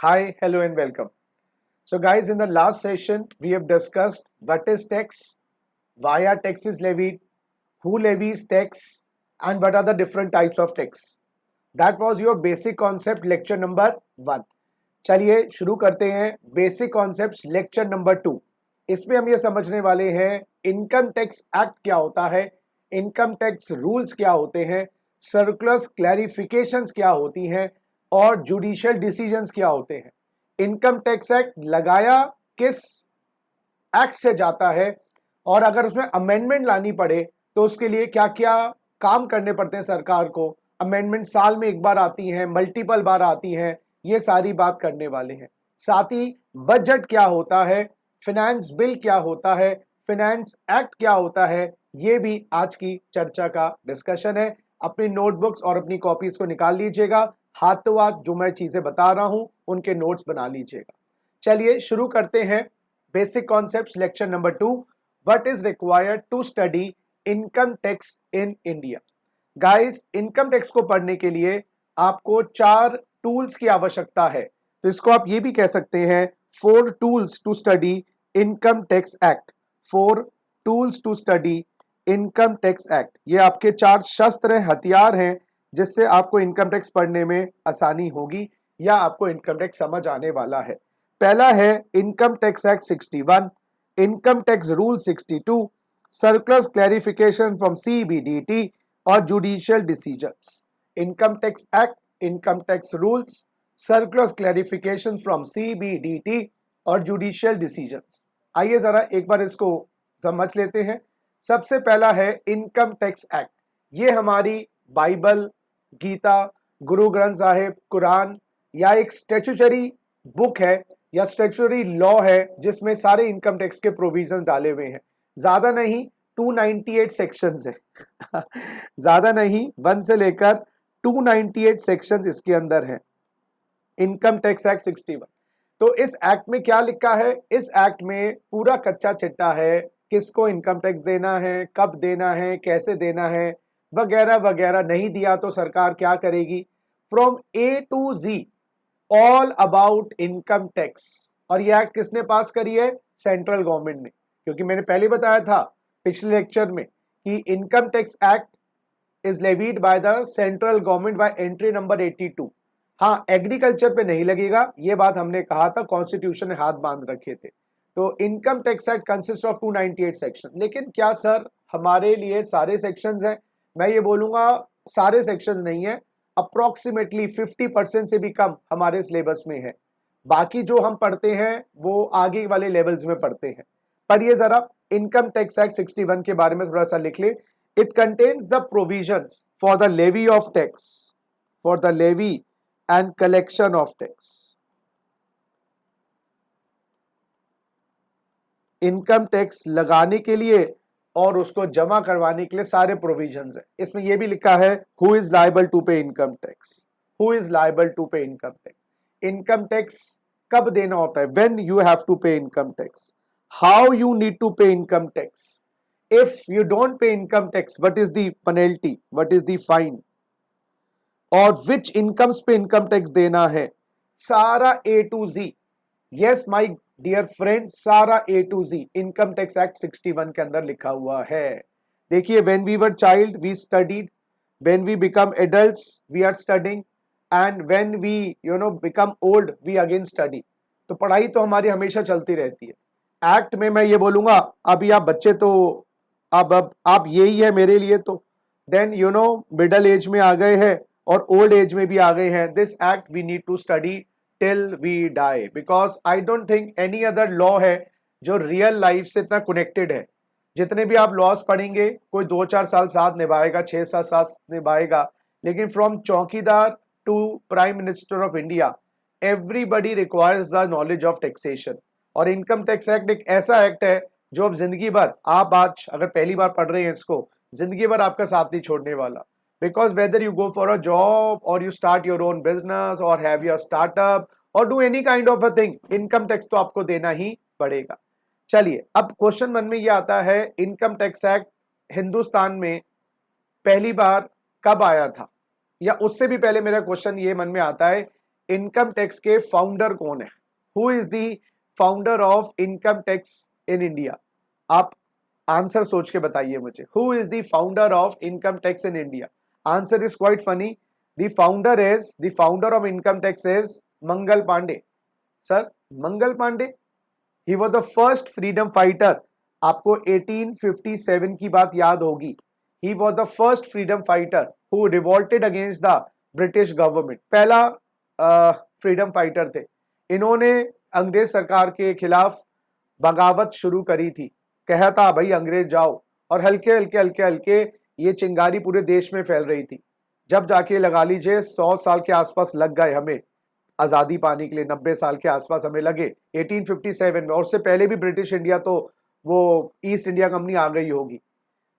Hi, hello, and welcome. So, guys, in the last session, we have discussed what is tax, why are taxes levied, who levies tax, and what are the different types of tax. That was your basic concept lecture number 1. चलिए शुरू करते हैं basic concepts lecture number 2. इसमें हम ये समझने वाले हैं इनकम टैक्स एक्ट क्या होता है, इनकम टैक्स रूल्स क्या होते हैं, सर्कुलर्स क्लैरिफिकेशंस क्या होती हैं और जुडिशियल डिसीजंस क्या होते हैं. इनकम टैक्स एक्ट लगाया किस एक्ट से जाता है और अगर उसमें अमेंडमेंट लानी पड़े तो उसके लिए क्या क्या काम करने पड़ते हैं सरकार को. अमेंडमेंट साल में एक बार आती हैं, मल्टीपल बार आती हैं, ये सारी बात करने वाले हैं. साथ ही बजट क्या होता है, फिनेंस बिल क्या होता है, फिनेंस एक्ट क्या होता है, ये भी आज की चर्चा का डिस्कशन है. अपनी नोटबुक्स और अपनी कॉपीज को निकाल लीजिएगा, हाथों हाथ जो मैं चीजें बता रहा हूं उनके नोट्स बना लीजिएगा. चलिए शुरू करते हैं basic concepts lecture number 2. What is required to study income tax in India. Guys, income tax को पढ़ने के लिए आपको 4 टूल्स की आवश्यकता है. तो इसको आप ये भी कह सकते हैं 4 tools to study income tax act. 4 tools to study income tax act. ये आपके 4 शस्त्र हैं, हथियार हैं, जिससे आपको इनकम टैक्स पढ़ने में आसानी होगी या आपको इनकम टैक्स समझ आने वाला है. पहला है income tax act 61, income tax rule 62, circulars clarification from CBDT और judicial decisions. Income tax act, income tax rules, circulars clarification from CBDT और जुडिशियल डिसीजंस. आइए जरा एक बार इसको समझ लेते हैं. सबसे पहला है इनकम टैक्स एक्ट. ये हमारी बाइबल, गीता, गुरु ग्रंथ साहिब, कुरान या एक स्टैट्यूटरी बुक है या स्टैट्यूटरी लॉ है जिसमें सारे इनकम टैक्स के प्रोविजंस डाले हुए हैं. ज्यादा नहीं, 298 सेक्शंस है. ज्यादा नहीं, 1 से लेकर 298 सेक्शंस इसके अंदर हैं. Income tax act 61. तो इस एक्ट में क्या लिखा है, इस एक्ट में पूरा कच्चा चिट्ठा है, किसको इनकम टैक्स देना है, कब देना है, कैसे देना है, वगैरह वगैरह. नहीं दिया तो सरकार क्या करेगी. From A to G all about income tax. और ये एक्ट किसने पास करी है, सेंट्रल गवर्नमेंट ने. क्योंकि मैंने पहले बताया था पिछले लेक्चर में कि income tax act is levied by the central government by entry number 82. हाँ, एग्रीकल्चर पे नहीं लगेगा, ये बात हमने कहा था, कॉन्स्टिट्यूशन ने हाथ बांध रखे थे. तो income tax act consist of 298 section. लेकिन क्या सर हमारे लिए सारे सेक्शंस हैं? मैं ये बोलूंगा सारे सेक्शंस नहीं है, अप्रोक्सीमेटली 50% से भी कम हमारे सिलेबस में है. बाकी जो हम पढ़ते हैं वो आगे वाले लेवल्स में पढ़ते हैं. पर ये जरा इनकम टैक्स एक्ट 61 के बारे में थोड़ा सा लिख ले. It contains the provisions for the levy of tax, for the levy and collection of tax. Income tax लगाने के लिए और उसको जमा करवाने के लिए सारे प्रोविजंस है. इसमें यह भी लिखा है who is liable to pay income tax, who is liable to pay income tax. Income tax कब देना होता है, when you have to pay income tax, how you need to pay income tax, if you don't pay income tax what is the penalty, what is the fine, और which incomes पे income tax देना है. सारा A to Z. Yes my dear friend, सारा A to G income tax act 61 के अंदर लिखा हुआ है. देखिए, when we were child we studied, when we become adults we are studying, and when we become old we again study. तो पढ़ाई तो हमारी हमेशा चलती रहती है. एक्ट में मैं ये बोलूंगा अभी आप बच्चे तो अब आप यही है मेरे लिए. तो देन मिडिल एज में आ गए हैं और ओल्ड एज में भी आ गए हैं. This act we need to study till we die because I don't think any other law है जो रियल लाइफ से इतना कनेक्टेड है. जितने भी आप लॉस पढ़ेंगे कोई 2-4 साल साथ निभाएगा, 6-7 साल निभाएगा, लेकिन फ्रॉम चौकीदार to prime minister of India everybody requires the knowledge of taxation. और इनकम टैक्स एक्ट एक ऐसा एक्ट है जो अब जिंदगी भर, आप आज अगर पहली बार पढ़ रहे हैं इसको, जिंदगी भर आपका साथ नहीं छोड़ने वाला. Because whether you go for a job or you start your own business or have your startup or do any kind of a thing, income tax तो आपको देना ही पड़ेगा. चलिए, अब क्वेश्चन मन में ये आता है इनकम टैक्स एक्ट हिंदुस्तान में पहली बार कब आया था, या उससे भी पहले मेरा क्वेश्चन ये मन में आता है इनकम टैक्स के फाउंडर कौन है? Who is the founder of income tax in India? आप आंसर सोच के बताइए मुझे, who is the founder of income tax in India? Answer is quite funny, the founder of income tax is Mangal Pandey. Sir, Mangal Pandey, he was the first freedom fighter. आपको 1857 की बात याद होगी। He was the first freedom fighter who revolted against the British government. पहला freedom fighter थे। इन्होंने अंग्रेज सरकार के खिलाफ बगावत शुरू करी थी। कहा था भाई अंग्रेज जाओ, और हल्के हल्के हल्के हल्के ये चिंगारी पूरे देश में फैल रही थी। जब जाके लगा लीजिए 100 साल के आसपास लग गए हमें आज़ादी पाने के लिए, 90 साल के आसपास हमें लगे 1857 में। और उससे पहले भी ब्रिटिश इंडिया तो वो ईस्ट इंडिया कंपनी आ गई होगी।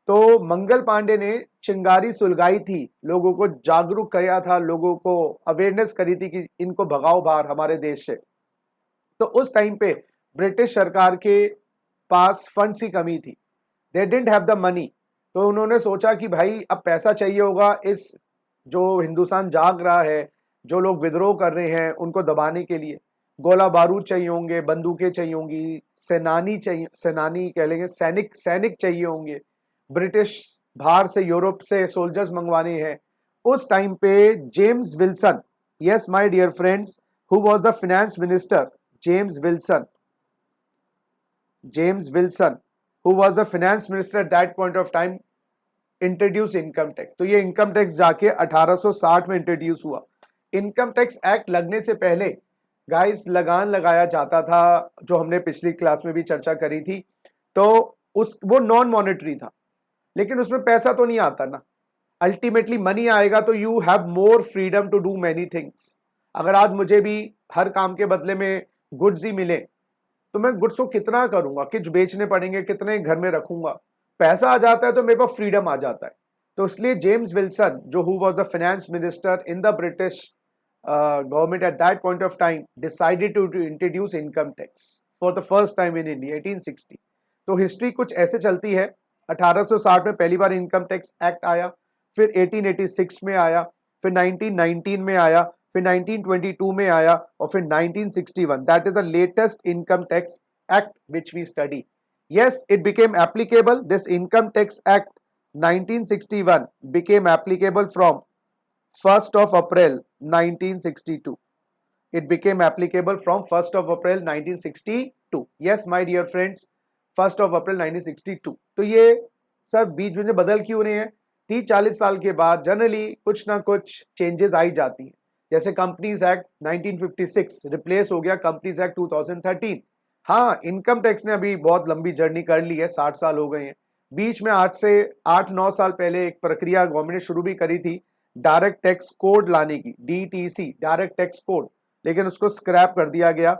तो मंगल पांडे ने चिंगारी सुलगाई थी, लोगों को जागरूक किया था, लोगों को अवेयरनेस करी थी कि इनको भगाओ बाहर हमारे देश से। तो उस टाइम पे ब्रिटिश सरकार के पास फंड्स की कमी थी, they didn't have the money. तो उन्होंने सोचा कि भाई अब पैसा चाहिए होगा, इस जो हिंदुस्तान जाग रहा है, जो लोग विद्रोह कर रहे हैं उनको दबाने के लिए गोला बारूद चाहिए होंगे, बंदूकें चाहिए होंगी, सेनानी कह लेंगे, सैनिक चाहिए होंगे। ब्रिटिश बाहर से यूरोप से सोल्जर्स मंगवाने हैं। उस टाइम पे James Wilson, yes my dear friends, who was the finance minister, James Wilson who was the finance minister at that point of time, introduce income tax. तो ये इनकम टैक्स जाके 1860 में introduce हुआ। Income tax act लगने से पहले guys लगान लगाया जाता था, जो हमने पिछली क्लास में भी चर्चा करी थी। तो वो नॉन मॉनेटरी था, लेकिन उसमें पैसा तो नहीं आता ना। अल्टीमेटली मनी आएगा तो you have more freedom to do many things. अगर आज मुझे भी हर काम के बदले में गुड्स ही मिले तो मैं गुड्स को कितना करूंगा, कुछ बेचने पड़ेंगे, कितने घर में रखूंगा। पैसा आ जाता है तो मेरे पास फ्रीडम आ जाता है। तो इसलिए जेम्स विल्सन, जो who was the finance minister in the British government at that point of time, decided to introduce income tax for the first time in India 1860। तो हिस्ट्री कुछ ऐसे चलती है। 1860 में पहली बार इनकम टैक्स एक्ट आया, फिर 1886 में आया, फिर 1919 में आया, फिर 1922 में आया, और फिर 1961। That is the latest income tax act which we study. yes, it became applicable, this income tax act 1961 became applicable from 1st of April 1962। it became applicable from 1st of April 1962। yes my dear friends, 1st of April 1962। तो ये sir बीच में बदल क्यों रहे हैं? 30-40 साल के बाद जनरली कुछ ना कुछ चेंजेस आई जाती हैं। जैसे कंपनीज एक्ट 1956 रिप्लेस हो गया कंपनीज एक्ट 2013। हाँ, इनकम टैक्स ने अभी बहुत लंबी जर्नी कर ली है, 60 साल हो गए हैं। बीच में 8 से 8-9 साल पहले एक प्रक्रिया गवर्नमेंट ने शुरू भी करी थी डायरेक्ट टैक्स कोड लाने की, DTC डायरेक्ट टैक्स कोड, लेकिन उसको स्क्रैप कर दिया गया।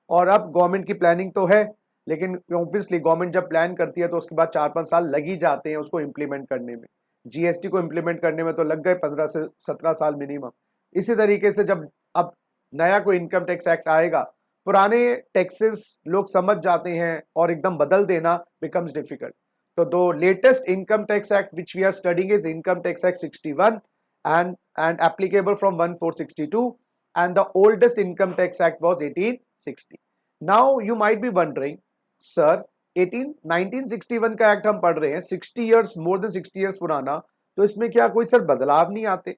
और अब गवर्नमेंट की प्लानिंग तो है, लेकिन ऑब्वियसली गवर्नमेंट जब प्लान करती है तो उसके बाद 4-5 साल लग ही जाते हैं उसको इम्प्लीमेंट करने में। GST को इम्प्लीमेंट करने में तो लग गए 15 से 17 साल मिनिमम। इसी तरीके से जब अब नया कोई इनकम टैक्स एक्ट आएगा, पुराने टैक्सेस लोग समझ जाते हैं और एकदम बदल देना बिकम्स डिफिकल्ट। तो the latest income tax act which we are studying is income tax act 61 and applicable from 1462, and the oldest income tax act was 1860। now you might be wondering, sir 1961 का act हम पढ़ रहे हैं, 60 years, more than 60 years पुराना, तो इसमें क्या कोई सर बदलाव नहीं आते?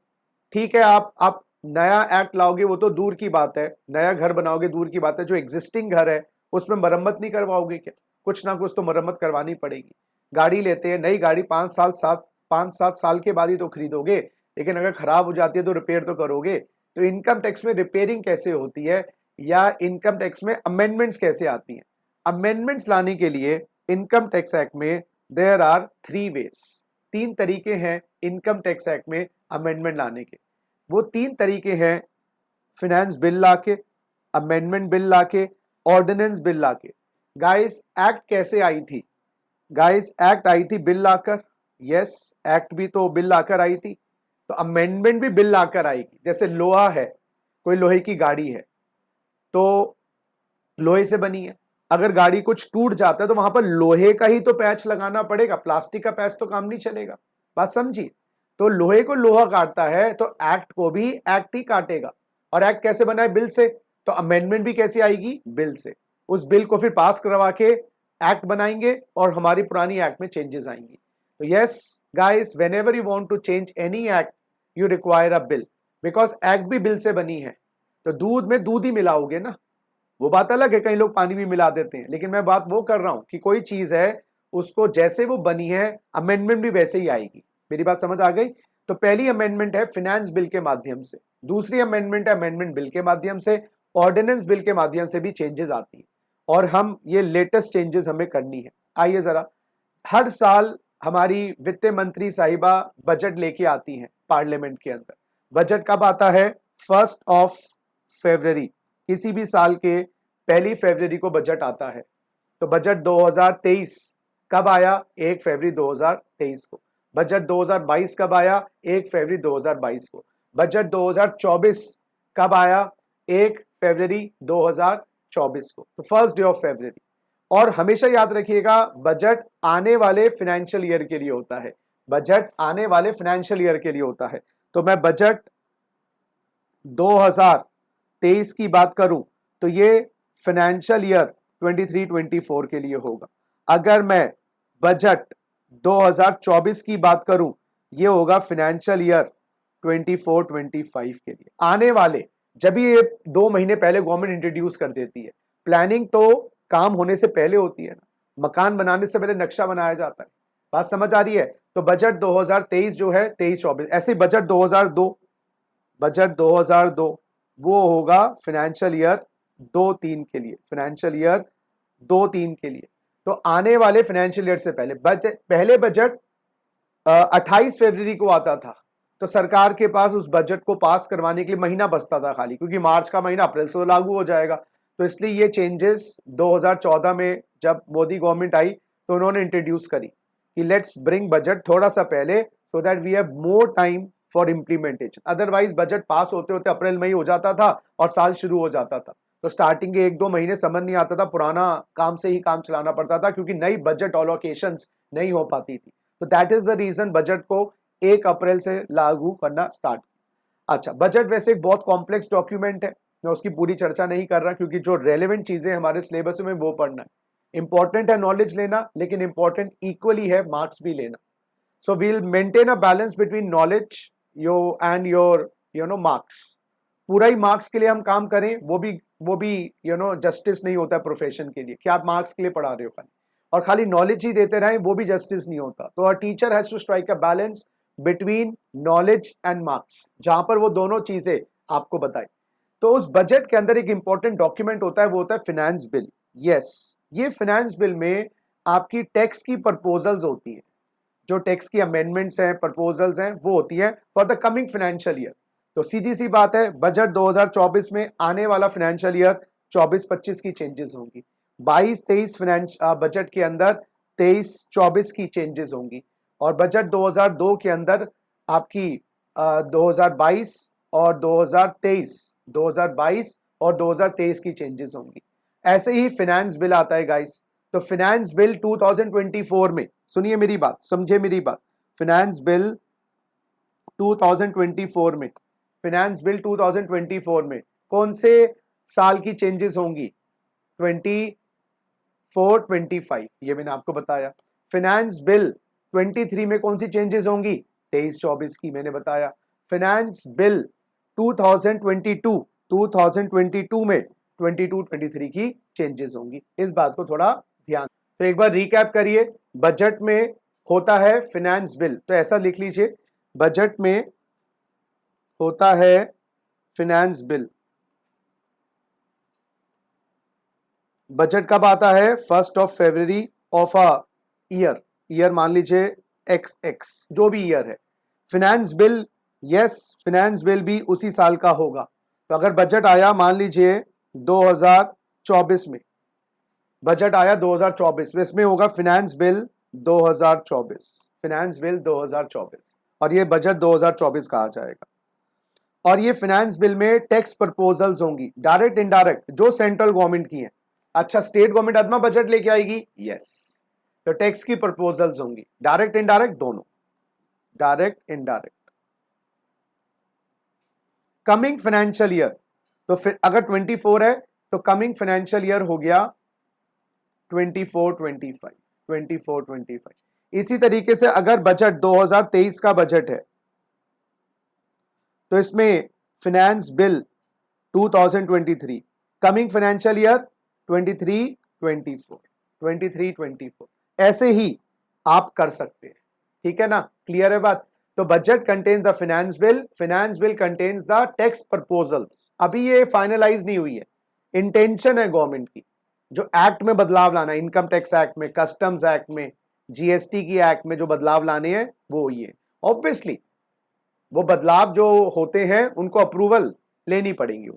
ठीक है, आप नया एक्ट लाओगे वो तो दूर की बात है, नया घर बनाओगे दूर की बात है, जो एग्जिस्टिंग घर है उसमें मरम्मत नहीं करवाओगे क्या? कुछ ना कुछ तो मरम्मत करवानी पड़ेगी। गाड़ी लेते हैं, नई गाड़ी 5-7 साल के बाद ही तो खरीदोगे, लेकिन अगर खराब हो जाती है तो रिपेयर तो करोगे। तो इनकम टैक्स में रिपेयरिंग कैसे होती है, या इनकम टैक्स में अमेंडमेंट्स कैसे आती हैं? अमेंडमेंट्स लाने के लिए इनकम टैक्स एक्ट में देयर आर 3 वेज, 3 तरीके हैं इनकम टैक्स एक्ट में अमेंडमेंट लाने के। वो 3 तरीके हैं, फिनेंस बिल लाके, अमेंडमेंट बिल लाके, ऑर्डिनेंस बिल लाके। गाइस एक्ट कैसे आई थी? गाइस एक्ट आई थी बिल लाकर। यस, एक्ट भी तो बिल लाकर आई थी, तो अमेंडमेंट भी बिल लाकर आएगी। जैसे लोहा है, कोई लोहे की गाड़ी है तो लोहे से बनी है, अगर गाड़ी कुछ टूट जाता है तो वहां पर लोहे का ही तो पैच लगाना पड़ेगा, प्लास्टिक का पैच तो काम नहीं चलेगा। बात समझिए, तो लोहे को लोहा काटता है तो एक्ट को भी एक्ट ही काटेगा। और एक्ट कैसे बना है? बिल से। तो अमेंडमेंट भी कैसे आएगी? बिल से। उस बिल को फिर पास करवा के एक्ट बनाएंगे और हमारी पुरानी एक्ट में चेंजेस आएंगी। तो yes guys, whenever you want to change any act you require a bill, because act भी बिल से बनी है। तो दूध में दूध ही मिलाओगे ना, वो बात अलग है, कई लोग पानी भी मिला देते हैं, लेकिन मैं बात वो कर रहा हूं कि कोई चीज है उसको जैसे वो बनी है अमेंडमेंट भी वैसे ही आएगी। मेरी बात समझ आ गई? तो पहली अमेंडमेंट है फिनेंस बिल के माध्यम से, दूसरी अमेंडमेंट है अमेंडमेंट बिल के माध्यम से, ऑर्डिनेंस बिल के माध्यम से भी चेंजेस आती है और हम ये लेटेस्ट चेंजेस हमें करनी है। आइए जरा, हर साल हमारी वित्त मंत्री साहिबा बजट लेके आती हैं पार्लियामेंट के अंदर। बजट कब आता है? 1 फरवरी, किसी भी साल के 1 फरवरी को बजट आता है। तो बजट 2023 कब आया? 1 फरवरी 2023 को। बजट 2022 कब आया? 1 फरवरी 2022 को। बजट 2024 कब आया? 1 फरवरी 2024 को। तो फर्स्ट डे ऑफ फरवरी। और हमेशा याद रखिएगा, बजट आने वाले फाइनेंशियल ईयर के लिए होता है। बजट आने वाले फाइनेंशियल ईयर के लिए होता है। तो मैं बजट 2023 की बात करूं तो ये फाइनेंशियल ईयर 23-24 के लिए होगा। अगर मैं बजट 2024 की बात करूं, ये होगा फाइनेंशियल ईयर 24-25 के लिए। आने वाले, जब ये 2 महीने पहले गवर्नमेंट इंट्रोड्यूस कर देती है, प्लानिंग तो काम होने से पहले होती है ना, मकान बनाने से पहले नक्शा बनाया जाता है। बात समझ आ रही है? तो बजट 2023 जो है 23-24, ऐसे बजट 2002, बजट 2002 वो होगा फाइनेंशियल ईयर 2-3 के लिए, फाइनेंशियल ईयर 2-3 के लिए। तो आने वाले फाइनेंशियल ईयर से पहले बजट 28 फरवरी को आता था। तो सरकार के पास उस बजट को पास करवाने के लिए महीना बचता था खाली, क्योंकि मार्च का महीना अप्रैल से लागू हो जाएगा। तो इसलिए ये चेंजेस 2014 में जब मोदी गवर्नमेंट आई तो उन्होंने इंट्रोड्यूस करी कि लेट्स ब्रिंग बजट थोड़ा सा पहले, so that we have more time for implementation. Otherwise budget pass होते होते अप्रैल मई हो जाता था और साल शुरू हो जाता था। तो स्टार्टिंग के 1-2 महीने समझ नहीं आता था, पुराना काम से ही काम चलाना पड़ता था, क्योंकि नई बजट अलोकेशंस नहीं हो पाती थी। तो that is the reason budget को 1 अप्रैल से लागू करना स्टार्ट। अच्छा, बजट वैसे एक बहुत कॉम्प्लेक्स डॉक्यूमेंट है, मैं उसकी पूरी चर्चा नहीं कर रहा, क्योंकि जो रेलेवेंट चीजें हमारे सिलेबस में वो पढ़ना है। इंपॉर्टेंट है नॉलेज लेना, लेकिन इंपॉर्टेंट इक्वली है मार्क्स भी लेना। So we'll maintain a balance between knowledge and your marks. पूरा ही मार्क्स के लिए हम काम करें, वो भी जस्टिस नहीं होता है प्रोफेशन के लिए, कि आप मार्क्स के लिए पढ़ा रहे हो खाली, और खाली नॉलेज ही देते रहें, वो भी जस्टिस नहीं होता। तो a teacher has to strike a balance between knowledge and marks, जहां पर वो दोनों चीजें आपको बताई। तो उस बजट के अंदर एक इंपॉर्टेंट डॉक्यूमेंट होता है, वो होता है फाइनेंस बिल। यस, ये फाइनेंस बिल में आपकी टैक्स की प्रपोजल्स होती है, जो टैक्स की अमेंडमेंट्स हैं, प्रपोजल्स हैं, वो होती है for the coming financial year. तो सीधी सी बात है, बजट 2024 में आने वाला फाइनेंशियल ईयर 24-25 की चेंजेस होंगी। 22-23 बजट के अंदर 23-24 की चेंजेस होंगी, और बजट 2002 के अंदर आपकी 2022 और 2023 की चेंजेस होंगी। ऐसे ही फाइनेंस बिल आता है गाइस। तो फाइनेंस बिल 2024 में, सुनिए मेरी बात, समझे मेरी बात, फाइनेंस बिल 2024 में, फाइनेंस बिल 2024 में कौन से साल की चेंजेस होंगी? 24-25, ये मैंने आपको बताया। फाइनेंस बिल 23 में कौन सी चेंजेस होंगी? 23-24 की, मैंने बताया। फाइनेंस बिल 2022 में 22-23 की चेंजेस होंगी। इस बात को थोड़ा ध्यान। तो एक बार रिकैप करिए, बजट में होता है फाइनेंस बिल, तो ऐसा लिख लीजिए, बजट में होता है फाइनेंस बिल। बजट कब आता है? 1 फरवरी ऑफ अ ईयर मान लीजिए XX, जो भी ईयर है। Finance bill, yes, finance bill भी उसी साल का होगा। तो अगर बजट आया मान लीजिए 2024 में, बजट आया 2024 में, इसमें होगा फाइनेंस बिल 2024, फाइनेंस बिल 2024, और ये बजट 2024 कहा जाएगा। और ये फाइनेंस बिल में टैक्स प्रपोजल्स होंगी, डायरेक्ट इनडायरेक्ट, जो सेंट्रल गवर्नमेंट की हैं। अच्छा, स्टेट गवर्नमेंट अदमा बजट लेके आएगी, यस, तो टैक्स की प्रपोजल्स होंगी, डायरेक्ट इनडायरेक्ट दोनों, direct indirect. Coming financial year, तो फिर अगर 24 है तो कमिंग फाइनेंशियल ईयर हो गया 24-25। इसी तरीके से अगर बजट 2023 का बजट है तो इसमें finance bill 2023, coming financial year 23-24, ऐसे ही आप कर सकते हैं। ठीक है ना, क्लियर है बात। तो budget contains the finance bill contains the tax proposals. अभी ये फाइनलाइज नहीं हुई है, इंटेंशन है गवर्नमेंट की जो एक्ट में बदलाव लाना है, इनकम टैक्स एक्ट में, कस्टम्स एक्ट में, जीएसटी की एक्ट में जो बदलाव लाने हैं वो ये। ऑब्वियसली वो बदलाव जो होते हैं उनको अप्रूवल लेनी पड़ेंगी।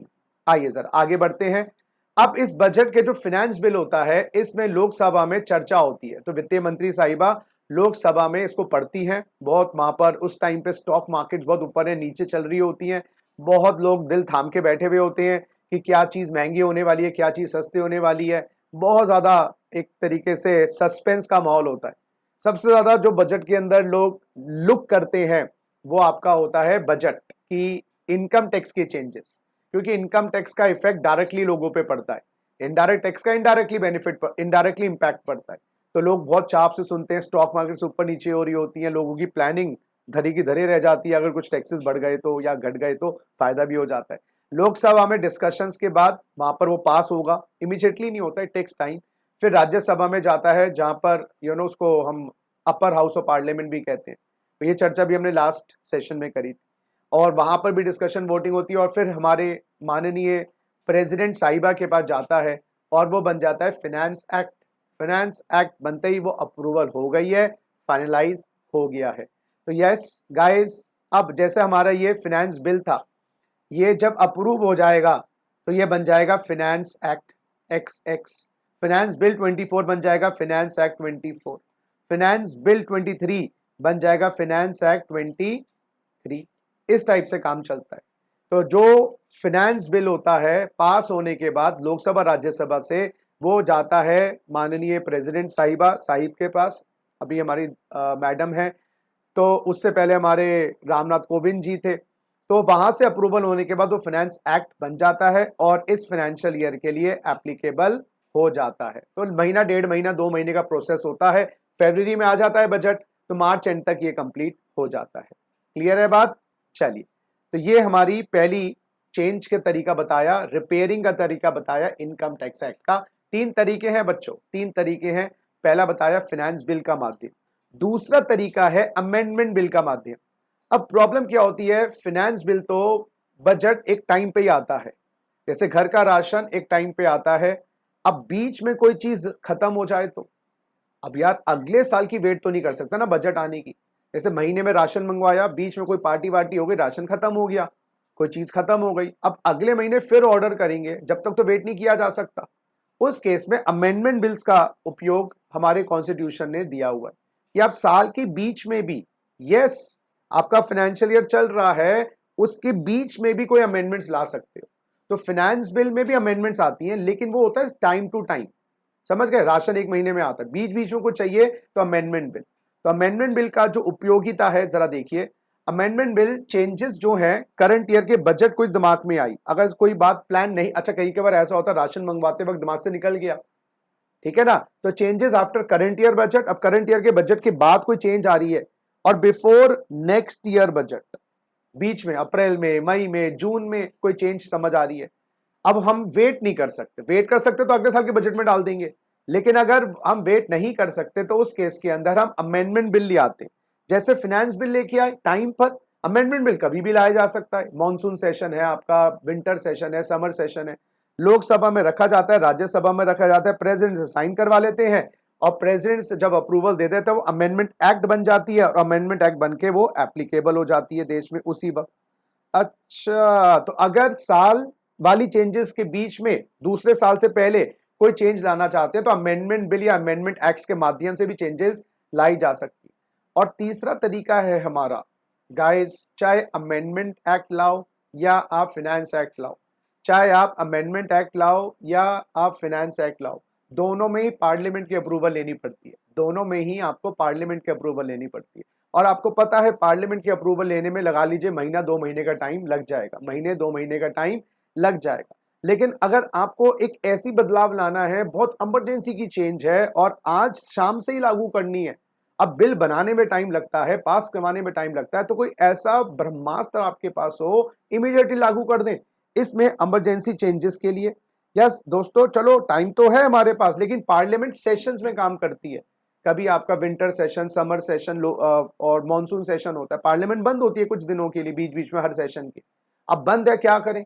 आइए जरा आगे बढ़ते हैं। अब इस बजट के जो फाइनेंस बिल होता है इसमें लोकसभा में चर्चा होती है, तो वित्त मंत्री साहिबा लोकसभा में इसको पढ़ती हैं। बहुत वहां पर उस टाइम पे स्टॉक मार्केट बहुत ऊपर है नीचे चल रही होती हैं, बहुत लोग दिल थाम के बैठे हुए होते हैं कि क्या चीज महंगी होने वाली है, क्या चीज सस्ती होने वाली है। बहुत ज्यादा एक तरीके से सस्पेंस का माहौल होता है। सबसे ज्यादा जो बजट के अंदर लोग लुक करते हैं वो आपका होता है बजट की इनकम टैक्स के चेंजेस, क्योंकि इनकम टैक्स का इफेक्ट डायरेक्टली लोगों पे पड़ता है, इनडायरेक्ट टैक्स का इनडायरेक्टली इंपैक्ट पड़ता है। तो लोग बहुत चाव से सुनते हैं, स्टॉक मार्केट से ऊपर नीचे हो रही होती है, लोगों की प्लानिंग धरी की धरी रह जाती है, अगर कुछ टैक्सेस बढ़ गए तो या घट गए तो फायदा भी हो जाता है। लोकसभा में डिस्कशंस के बाद वहां पर वो पास होगा, इमीडिएटली नहीं होता है, टेक्स टाइम। फिर राज्यसभा में जाता है जहां पर उसको हम अपर हाउस ऑफ पार्लियामेंट भी कहते हैं। तो ये चर्चा भी हमने लास्ट सेशन में करी थी, और वहां पर भी डिस्कशन वोटिंग होती है, और फिर हमारे माननीय प्रेसिडेंट साहिबा के पास जाता है और वो बन जाता है फाइनेंस एक्ट। फाइनेंस एक्ट बनते ही वो अप्रूवल हो गई है, फाइनलाइज हो गया है। तो यस गाइस, अब जैसे हमारा ये फाइनेंस बिल था, ये जब अप्रूव हो जाएगा तो ये बन जाएगा finance act XX, finance bill 24 बन जाएगा फाइनेंस एक्ट 24, फाइनेंस बिल 23 बन जाएगा फाइनेंस एक्ट 23। इस टाइप से काम चलता है। तो जो फाइनेंस बिल होता है पास होने के बाद लोकसभा राज्यसभा से वो जाता है माननीय प्रेसिडेंट साहिब के पास। अभी हमारी मैडम है, तो उससे पहले हमारे रामनाथ कोविंद जी थे। तो वहां से अप्रूवल होने के बाद वो फाइनेंस एक्ट बन जाता है और इस फाइनेंशियल ईयर के लिए एप्लीकेबल हो जाता है। तो महीना, 1.5 महीना, 2 महीने का प्रोसेस होता है। फरवरी में आ जाता है बजट, तो मार्च एंड तक ये कंप्लीट हो जाता है। क्लियर है बात? चलिए, तो ये हमारी पहली चेंज के तरीका बताया, रिपेयरिंग का तरीका बताया इनकम टैक्स एक्ट का। 3 तरीके हैं बच्चों, 3 तरीके हैं। पहला बताया फाइनेंस बिल का माध्यम, दूसरा तरीका है अमेंडमेंट बिल का माध्यम। अब प्रॉब्लम क्या होती है, फाइनेंस बिल तो बजट एक टाइम पे ही आता है, जैसे घर का राशन एक टाइम पे आता है। अब बीच में कोई चीज खत्म हो जाए तो अब यार अगले साल की वेट तो नहीं कर सकता ना बजट आने की। जैसे महीने में राशन मंगवाया, बीच में कोई पार्टी वार्टी हो गई, राशन खत्म हो गया, कोई चीज खत्म हो गई, अब अगले महीने फिर ऑर्डर करेंगे, जब तक तो वेट नहीं किया जा सकता। उस केस में अमेंडमेंट बिल्स का उपयोग हमारे कॉन्स्टिट्यूशन ने दिया हुआ है कि आप साल के बीच में भी, यस, आपका फाइनेंशियल ईयर चल रहा है उसके बीच में भी कोई अमेंडमेंट्स ला सकते हो। तो फाइनेंस बिल में भी अमेंडमेंट्स आती हैं, लेकिन वो होता है टाइम टू टाइम। समझ गए, राशन 1 महीने में आता है, बीच बीच में कुछ चाहिए तो अमेंडमेंट बिल। तो अमेंडमेंट बिल का जो उपयोगिता है जरा देखिए। अमेंडमेंट बिल चेंजेस जो है करंट ईयर के बजट को दिमाग में आई, अगर कोई बात प्लान नहीं, अच्छा कई बार ऐसा होता है राशन मंगवाते वक्त दिमाग से निकल गया, ठीक है ना, तो changes after current year budget. अब करंट ईयर के बजट के बाद कोई चेंज आ रही है और बिफोर नेक्स्ट ईयर बजट, बीच में अप्रैल में, मई में, जून में कोई चेंज समझ आ रही है। अब हम वेट नहीं कर सकते, वेट कर सकते तो अगले साल के बजट में डाल देंगे, लेकिन अगर हम वेट नहीं कर सकते तो उस केस के अंदर हम अमेंडमेंट बिल ले आते हैं। जैसे फाइनेंस बिल लेके आए टाइम पर, अमेंडमेंट बिल कभी भी लाया जा सकता है। मॉनसून सेशन है आपका, विंटर सेशन है, समर सेशन है, लोकसभा में रखा जाता है, राज्यसभा में रखा जाता है, प्रेसिडेंट से साइन करवा लेते हैं और प्रेसिडेंट से जब अप्रूवल दे देते हैं वो अमेंडमेंट एक्ट बन जाती है और अमेंडमेंट एक्ट बन के वो एप्लीकेबल हो जाती है देश में उसी वक्त। अच्छा, तो अगर साल वाली चेंजेस के बीच में दूसरे साल से पहले कोई चेंज लाना चाहते हैं तो अमेंडमेंट बिल या अमेंडमेंट एक्ट्स के माध्यम से भी चेंजेस लाई जा सकती है। और तीसरा तरीका है हमारा गाइस, चाहे अमेंडमेंट एक्ट लाओ या आप फाइनेंस एक्ट लाओ, चाहे आप अमेंडमेंट एक्ट लाओ या आप फाइनेंस एक्ट लाओ, दोनों में ही पार्लियामेंट की अप्रूवल लेनी पड़ती है, दोनों में ही आपको पार्लियामेंट की अप्रूवल लेनी पड़ती है। और आपको पता है पार्लियामेंट की अप्रूवल लेने में लगा लीजिए महीना 2 महीने का टाइम लग जाएगा, महीने 2 महीने का टाइम लग जाएगा। लेकिन अगर आपको एक ऐसी बदलाव लाना है, बहुत इमरजेंसी की चेंज है और आज शाम से ही लागू करनी है, अब बिल बनाने में टाइम लगता है, पास करवाने में टाइम लगता है, तो कोई ऐसा ब्रह्मास्त्र आपके पास हो, इमीडिएटली लागू कर दें इसमें इमरजेंसी चेंजेस के लिए। यस दोस्तों, चलो टाइम तो है हमारे पास, लेकिन पार्लियामेंट सेशंस में काम करती है। कभी आपका विंटर सेशन, समर सेशन और मॉनसून सेशन होता है, पार्लियामेंट बंद होती है कुछ दिनों के लिए बीच बीच में हर सेशन के। अब बंद है, क्या करें,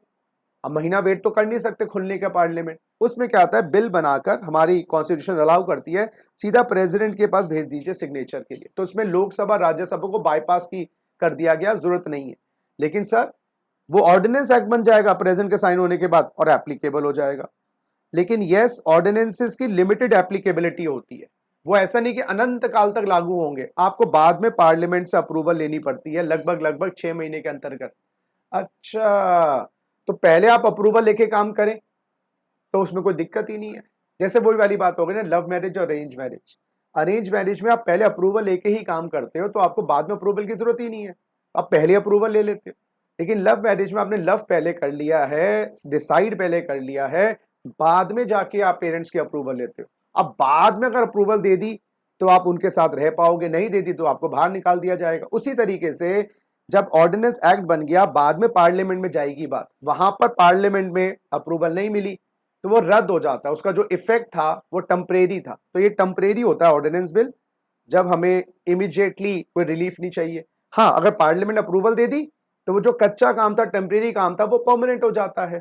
अब महीना वेट तो कर नहीं सकते खुलने का पार्लियामेंट। उसमें क्या आता है, बिल बनाकर हमारी कॉन्स्टिट्यूशन अलाउ करती है सीधा प्रेसिडेंट के पास भेज दीजिए सिग्नेचर के लिए, तो इसमें लोकसभा राज्यसभा को बाईपास की कर दिया गया, जरूरत नहीं है। लेकिन सर वो ऑर्डिनेंस एक्ट बन जाएगा प्रेसिडेंट के साइन होने के बाद और एप्लीकेबल हो जाएगा। लेकिन यस, ऑर्डिनेंसेस की लिमिटेड एप्लीकेबिलिटी होती है, वो ऐसा नहीं कि अनंत काल तक लागू होंगे, आपको बाद में पार्लियामेंट से अप्रूवल लेनी पड़ती है लगभग 6 महीने के अंतर्गत। अच्छा, तो पहले आप अप्रूवल लेके काम करें तो उसमें कोई दिक्कत ही नहीं है। जैसे वही वाली बात हो गई ना, लव मैरिज और अरेंज मैरिज। अरेंज मैरिज में आप पहले अप्रूवल लेके ही काम करते हो तो आपको बाद में अप्रूवल की जरूरत ही नहीं है, आप पहले अप्रूवल ले लेते हो। लेकिन लव मैरिज में आपने लव पहले कर लिया है, डिसाइड पहले कर लिया है, बाद में जाके आप पेरेंट्स की अप्रूवल लेते हो। अब बाद में अगर अप्रूवल दे दी तो आप उनके साथ रह पाओगे, नहीं दे दी तो आपको बाहर निकाल दिया जाएगा। उसी तरीके से जब ऑर्डिनेंस एक्ट बन गया, बाद में पार्लियामेंट में जाएगी बात, वहां पर पार्लियामेंट में अप्रूवल नहीं मिली तो वो रद्द हो जाता है, उसका जो इफेक्ट था वो टेम्परेरी था। तो ये टेम्परेरी होता है ऑर्डिनेंस बिल, जब हमें इमीडिएटली कोई रिलीफ नहीं चाहिए। हाँ, अगर पार्लियामेंट अप्रूवल दे दी तो वो जो कच्चा काम था, टेम्परेरी काम था, वो परमानेंट हो जाता है।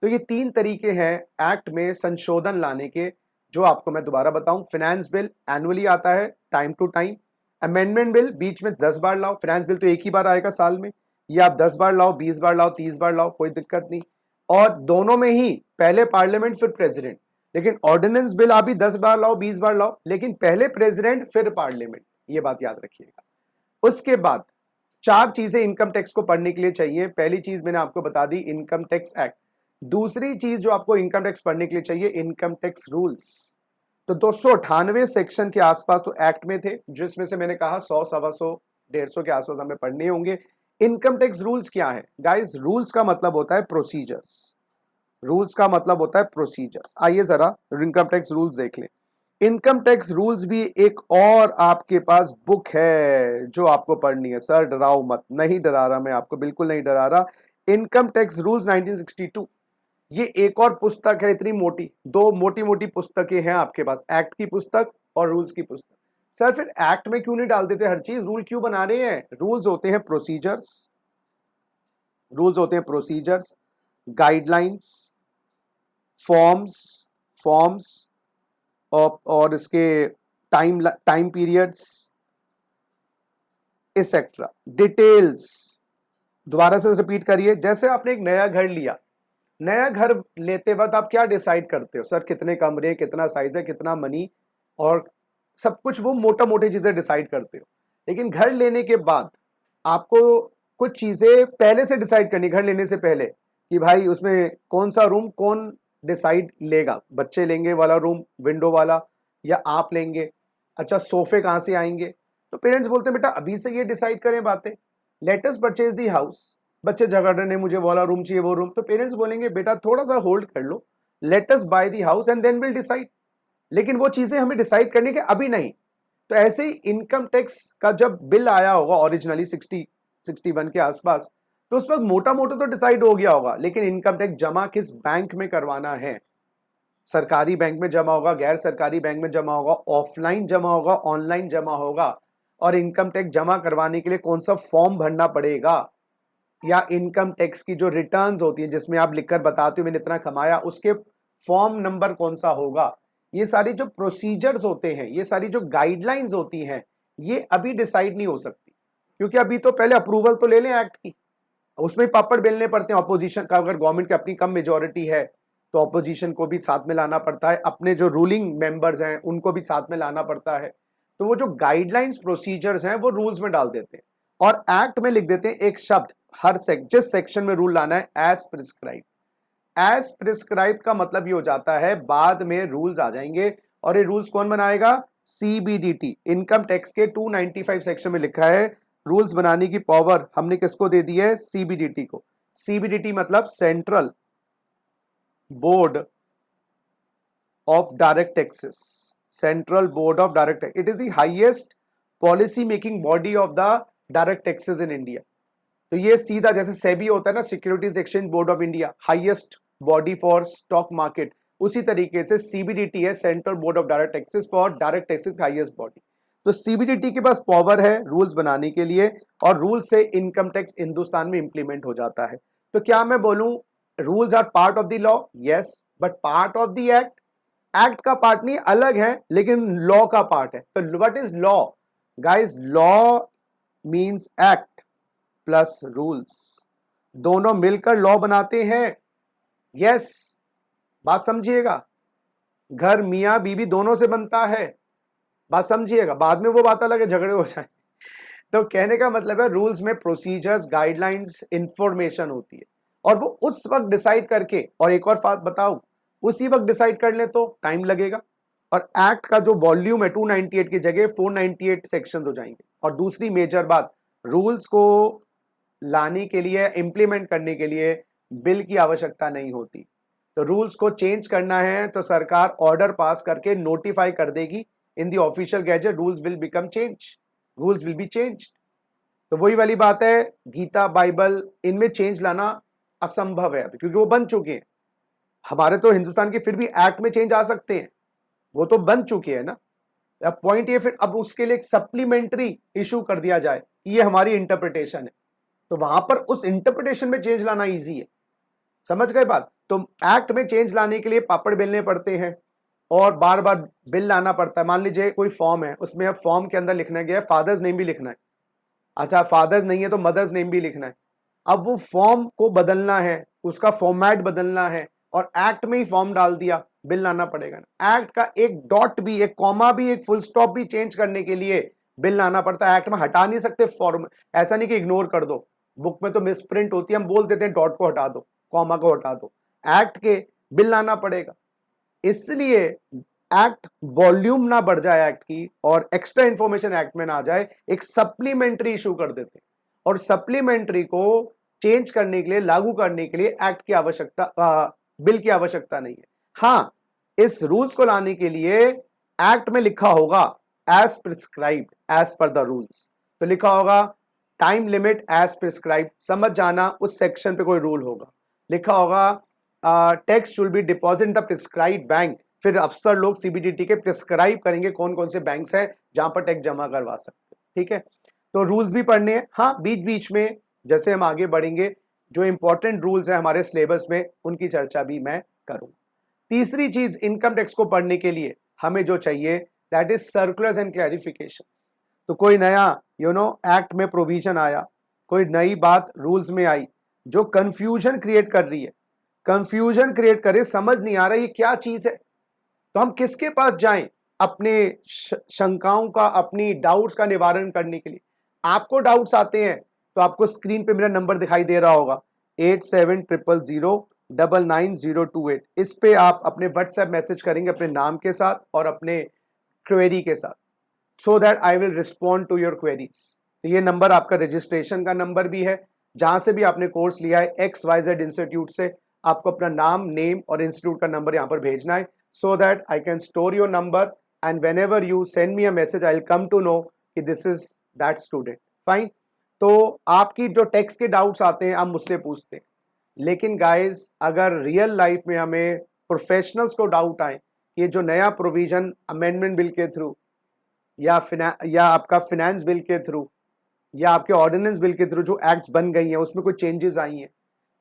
तो ये 3 तरीके हैं एक्ट में संशोधन लाने के, जो आपको मैं दोबारा बताऊं। फाइनेंस बिल एनुअली आता है, time to time. Amendment bill बीच में 10 बार लाओ, फाइनेंस बिल तो एक ही बार आएगा साल में, ये आप 10 बार लाओ, 20 बार लाओ, 30 बार लाओ, कोई दिक्कत नहीं। और दोनों में ही पहले पार्लियामेंट फिर प्रेसिडेंट। लेकिन ऑर्डिनेंस बिल आप भी 10 बार लाओ, 20 बार लाओ, लेकिन पहले प्रेसिडेंट फिर पार्लियामेंट, ये बात याद रखिएगा। उसके बाद 4 चीजें इनकम टैक्स को पढ़ने के लिए चाहिए। पहली चीज मैंने आपको बता दी, इनकम टैक्स एक्ट। दूसरी चीज जो आपको इनकम टैक्स पढ़ने के लिए चाहिए, इनकम टैक्स रूल्स। तो 298 सेक्शन के आसपास तो एक्ट में थे, जिसमें से मैंने कहा 100, 125, 150 के आसपास हमें पढ़ने होंगे। इनकम टैक्स रूल्स क्या है गाइस? रूल्स का मतलब होता है प्रोसीजर्स। रूल्स का मतलब होता है प्रोसीजर्स। आइए जरा इनकम टैक्स रूल्स देख लें। इनकम टैक्स रूल्स भी एक और आपके पास बुक है जो आपको पढ़नी है। सर डराओ मत, नहीं डरा रहा मैं आपको, बिल्कुल नहीं डरा रहा। इनकम टैक्स रूल्स 1962, ये एक और पुस्तक है, इतनी मोटी, 2 मोटी मोटी पुस्तकें हैं आपके पास, एक्ट की पुस्तक और रूल्स की पुस्तक। सर फिर एक्ट में क्यों नहीं डाल देते हर चीज, रूल क्यों बना रहे हैं? रूल्स होते हैं प्रोसीजर्स, रूल्स होते हैं प्रोसीजर्स, गाइडलाइंस, फॉर्म्स, फॉर्म्स और इसके टाइम पीरियड्स एक्सेट्रा, डिटेल्स। दोबारा से रिपीट करिए। जैसे आपने एक नया घर लिया, नया घर लेते वक्त आप क्या डिसाइड करते हो? सर कितने कमरे, कितना साइज है, कितना मनी, और सब कुछ वो मोटा मोटी चीजें डिसाइड करते हो। लेकिन घर लेने के बाद आपको कुछ चीजें पहले से डिसाइड करनी, घर लेने से पहले, कि भाई उसमें कौन सा रूम कौन डिसाइड लेगा, बच्चे लेंगे वाला रूम विंडो वाला या आप लेंगे? अच्छा, सोफे कहाँ से आएंगे? तो पेरेंट्स बोलते हैं बेटा अभी से ये डिसाइड करें बातें, let us purchase the house. बच्चे झगड़ रहे हैं मुझे वो वाला रूम चाहिए, वो रूम, तो पेरेंट्स बोलेंगे बेटा थोड़ा सा होल्ड कर लो, let us buy the house and then will decide. लेकिन वो चीजें हमें डिसाइड करने के अभी नहीं। तो ऐसे ही इनकम टैक्स का जब बिल आया होगा ओरिजिनली 61 के आसपास, तो उस वक्त मोटा मोटा तो डिसाइड हो गया होगा, लेकिन इनकम टैक्स जमा किस बैंक में करवाना है, सरकारी बैंक में जमा होगा, गैर सरकारी बैंक में जमा होगा, ऑफलाइन जमा होगा, ऑनलाइन जमा होगा, और इनकम टैक्स जमा करवाने के लिए कौन सा फॉर्म भरना पड़ेगा, या इनकम टैक्स की जो रिटर्न्स होती है जिसमें आप लिखकर बताते हो मैंने इतना कमाया, उसके फॉर्म नंबर कौन सा होगा, ये सारी जो प्रोसीजर्स होते हैं, ये सारी जो गाइडलाइंस होती हैं, ये अभी डिसाइड नहीं हो सकती, क्योंकि अभी तो पहले अप्रूवल तो ले लें एक्ट की, उसमें पापड़ बेलने पड़ते हैं। अपोजिशन का, अगर गवर्नमेंट की अपनी कम मेजोरिटी है तो अपोजिशन को भी साथ में लाना पड़ता है, अपने जो रूलिंग मेंबर्स हैं उनको भी साथ में लाना पड़ता है। तो वो जो गाइडलाइंस प्रोसीजर्स हैं वो रूल्स में डाल देते हैं और एक्ट में लिख देते हैं एक शब्द, हर जिस सेक्शन में रूल लाना है, एज प्रिस्क्राइब। एज प्रिस्क्राइब का मतलब ये हो जाता है बाद में रूल्स आ जाएंगे, और ये रूल्स कौन बनाएगा? CBDT इनकम टैक्स के 295 सेक्शन में लिखा है रूल्स बनाने की पावर हमने किसको दे दी है? CBDT को। CBDT मतलब central board of direct taxes, central board of direct tax. It is the highest policy making body of the direct taxes in India. तो ये सीधा जैसे सेबी होता है ना, securities exchange board of India, highest body for stock market, उसी तरीके से CBDT है central board of direct taxes for direct taxes highest body. तो CBDT के पास पावर है रूल्स बनाने के लिए, और रूल से इनकम टैक्स हिंदुस्तान में इंप्लीमेंट हो जाता है। तो क्या मैं बोलूं rules are part of the law? Yes, but part of the act? Act का पार्ट नहीं, अलग है, लेकिन लॉ का पार्ट है। तो what is law guys? Law means act plus rules, दोनों मिलकर लॉ बनाते हैं। यस, बात समझिएगा, घर मियां बीबी दोनों से बनता है, बात समझिएगा। बाद में वो बात अलग है, झगड़े हो जाए। तो कहने का मतलब है रूल्स में प्रोसीजर्स, गाइडलाइंस, इंफॉर्मेशन होती है, और वो उस वक्त डिसाइड करके, और एक और बात बताऊं, उसी वक्त डिसाइड कर ले तो टाइम लगेगा, और एक्ट का जो वॉल्यूम है 298 की जगह 498 सेक्शंस हो जाएंगे। और दूसरी मेजर बात, रूल्स को लाने के लिए, इंप्लीमेंट करने के लिए बिल की आवश्यकता नहीं होती। तो रूल्स को चेंज करना है तो सरकार ऑर्डर पास करके नोटिफाई कर देगी in the official gazette, rules will become change, rules will be change. तो वही वाली बात है, गीता, बाइबल, इनमें चेंज लाना असंभव है अभी, क्योंकि वो बन चुके हैं। हमारे तो हिंदुस्तान के फिर भी एक्ट में चेंज आ सकते हैं, वो तो बन चुके हैं ना। अब पॉइंट ये, फिर अब उसके लिए एक सप्लीमेंट्री इशू कर दिया जाए, ये हमारी इंटरप्रिटेशन है, तो वहां पर उस इंटरप्रिटेशन में चेंज लाना इजी है। समझ गए बात? तो एक्ट में चेंज लाने के लिए पापड़ बेलने पड़ते हैं और बार बार बिल लाना पड़ता है। मान लीजिए कोई फॉर्म है, उसमें अब फॉर्म के अंदर लिखना गया है फादर्स नेम भी लिखना है, अच्छा फादर्स नहीं है तो मदर्स नेम भी लिखना है। अब वो फॉर्म को बदलना है, उसका फॉर्मेट बदलना है, और एक्ट में ही फॉर्म डाल दिया, बिल लाना पड़ेगा ना। एक्ट का एक डॉट भी, एक कॉमा भी, एक फुल स्टॉप भी चेंज करने के लिए बिल लाना पड़ता है। एक्ट में हटा नहीं सकते फॉर्म, ऐसा नहीं कि इग्नोर कर दो, बुक में तो मिसप्रिंट होती है, हम बोल देते हैं डॉट को हटा दो, कॉमा को हटा दो, एक्ट के बिल लाना पड़ेगा। इसलिए एक्ट वॉल्यूम ना बढ़ जाए एक्ट की, और एक्स्ट्रा इंफॉर्मेशन एक्ट में ना आ जाए, एक सप्लीमेंट्री इशू कर देते हैं, और सप्लीमेंट्री को चेंज करने के लिए, लागू करने के लिए एक्ट की आवश्यकता, बिल की आवश्यकता नहीं है। हां, इस रूल्स को लाने के लिए एक्ट में लिखा होगा as prescribed as per the rules, तो लिखा होगा टाइम लिमिट एज प्रिस्क्राइब्ड, समझ जाना उस सेक्शन पे कोई रूल होगा। लिखा होगा tax should be deposit in the prescribed bank, फिर अफसर लोग CBDT के प्रिस्क्राइब करेंगे कौन कौन से बैंक्स हैं जहां पर टैक्स जमा करवा सकते हैं। ठीक है, तो रूल्स भी पढ़ने हैं। हाँ, बीच बीच में जैसे हम आगे बढ़ेंगे, जो इंपॉर्टेंट रूल्स हैं हमारे सिलेबस में, उनकी चर्चा भी मैं करूंगा। तीसरी चीज इनकम टैक्स को पढ़ने के लिए हमें जो चाहिए, that is circulars and clarification. तो कोई नया एक्ट में प्रोविजन आया, कोई नई बात रूल्स में आई जो कंफ्यूजन क्रिएट कर रही है, कंफ्यूजन क्रिएट करे, समझ नहीं आ रहा ये क्या चीज है, तो हम किसके पास जाएं अपने शंकाओं का, अपनी डाउट्स का निवारण करने के लिए? आपको डाउट्स आते हैं तो आपको स्क्रीन पे मेरा नंबर दिखाई दे रहा होगा 8700099028, इस पे आप अपने व्हाट्सएप मैसेज करेंगे अपने नाम के साथ और अपने क्वेरी के साथ, so that I will respond to your queries. तो ये नंबर आपका रजिस्ट्रेशन का नंबर भी है, जहां से भी आपने कोर्स लिया है XYZ इंस्टीट्यूट से, आपको अपना नाम, नेम और इंस्टीट्यूट का नंबर यहां पर भेजना है, so that I can store your number, and whenever you send me a message I'll come to know कि this is that student. Fine. तो आपकी जो टेक्स्ट के डाउट्स आते हैं आप मुझसे पूछते हैं, लेकिन गाइस अगर रियल लाइफ में हमें प्रोफेशनल्स को डाउट आए, ये जो नया प्रोविजन अमेंडमेंट बिल के थ्रू या आपका फिनेंस बिल के थ्रू या आपके ऑर्डिनेंस बिल के थ्रू जो एक्ट्स बन गई हैं, उसमें कोई चेंजेस आई हैं,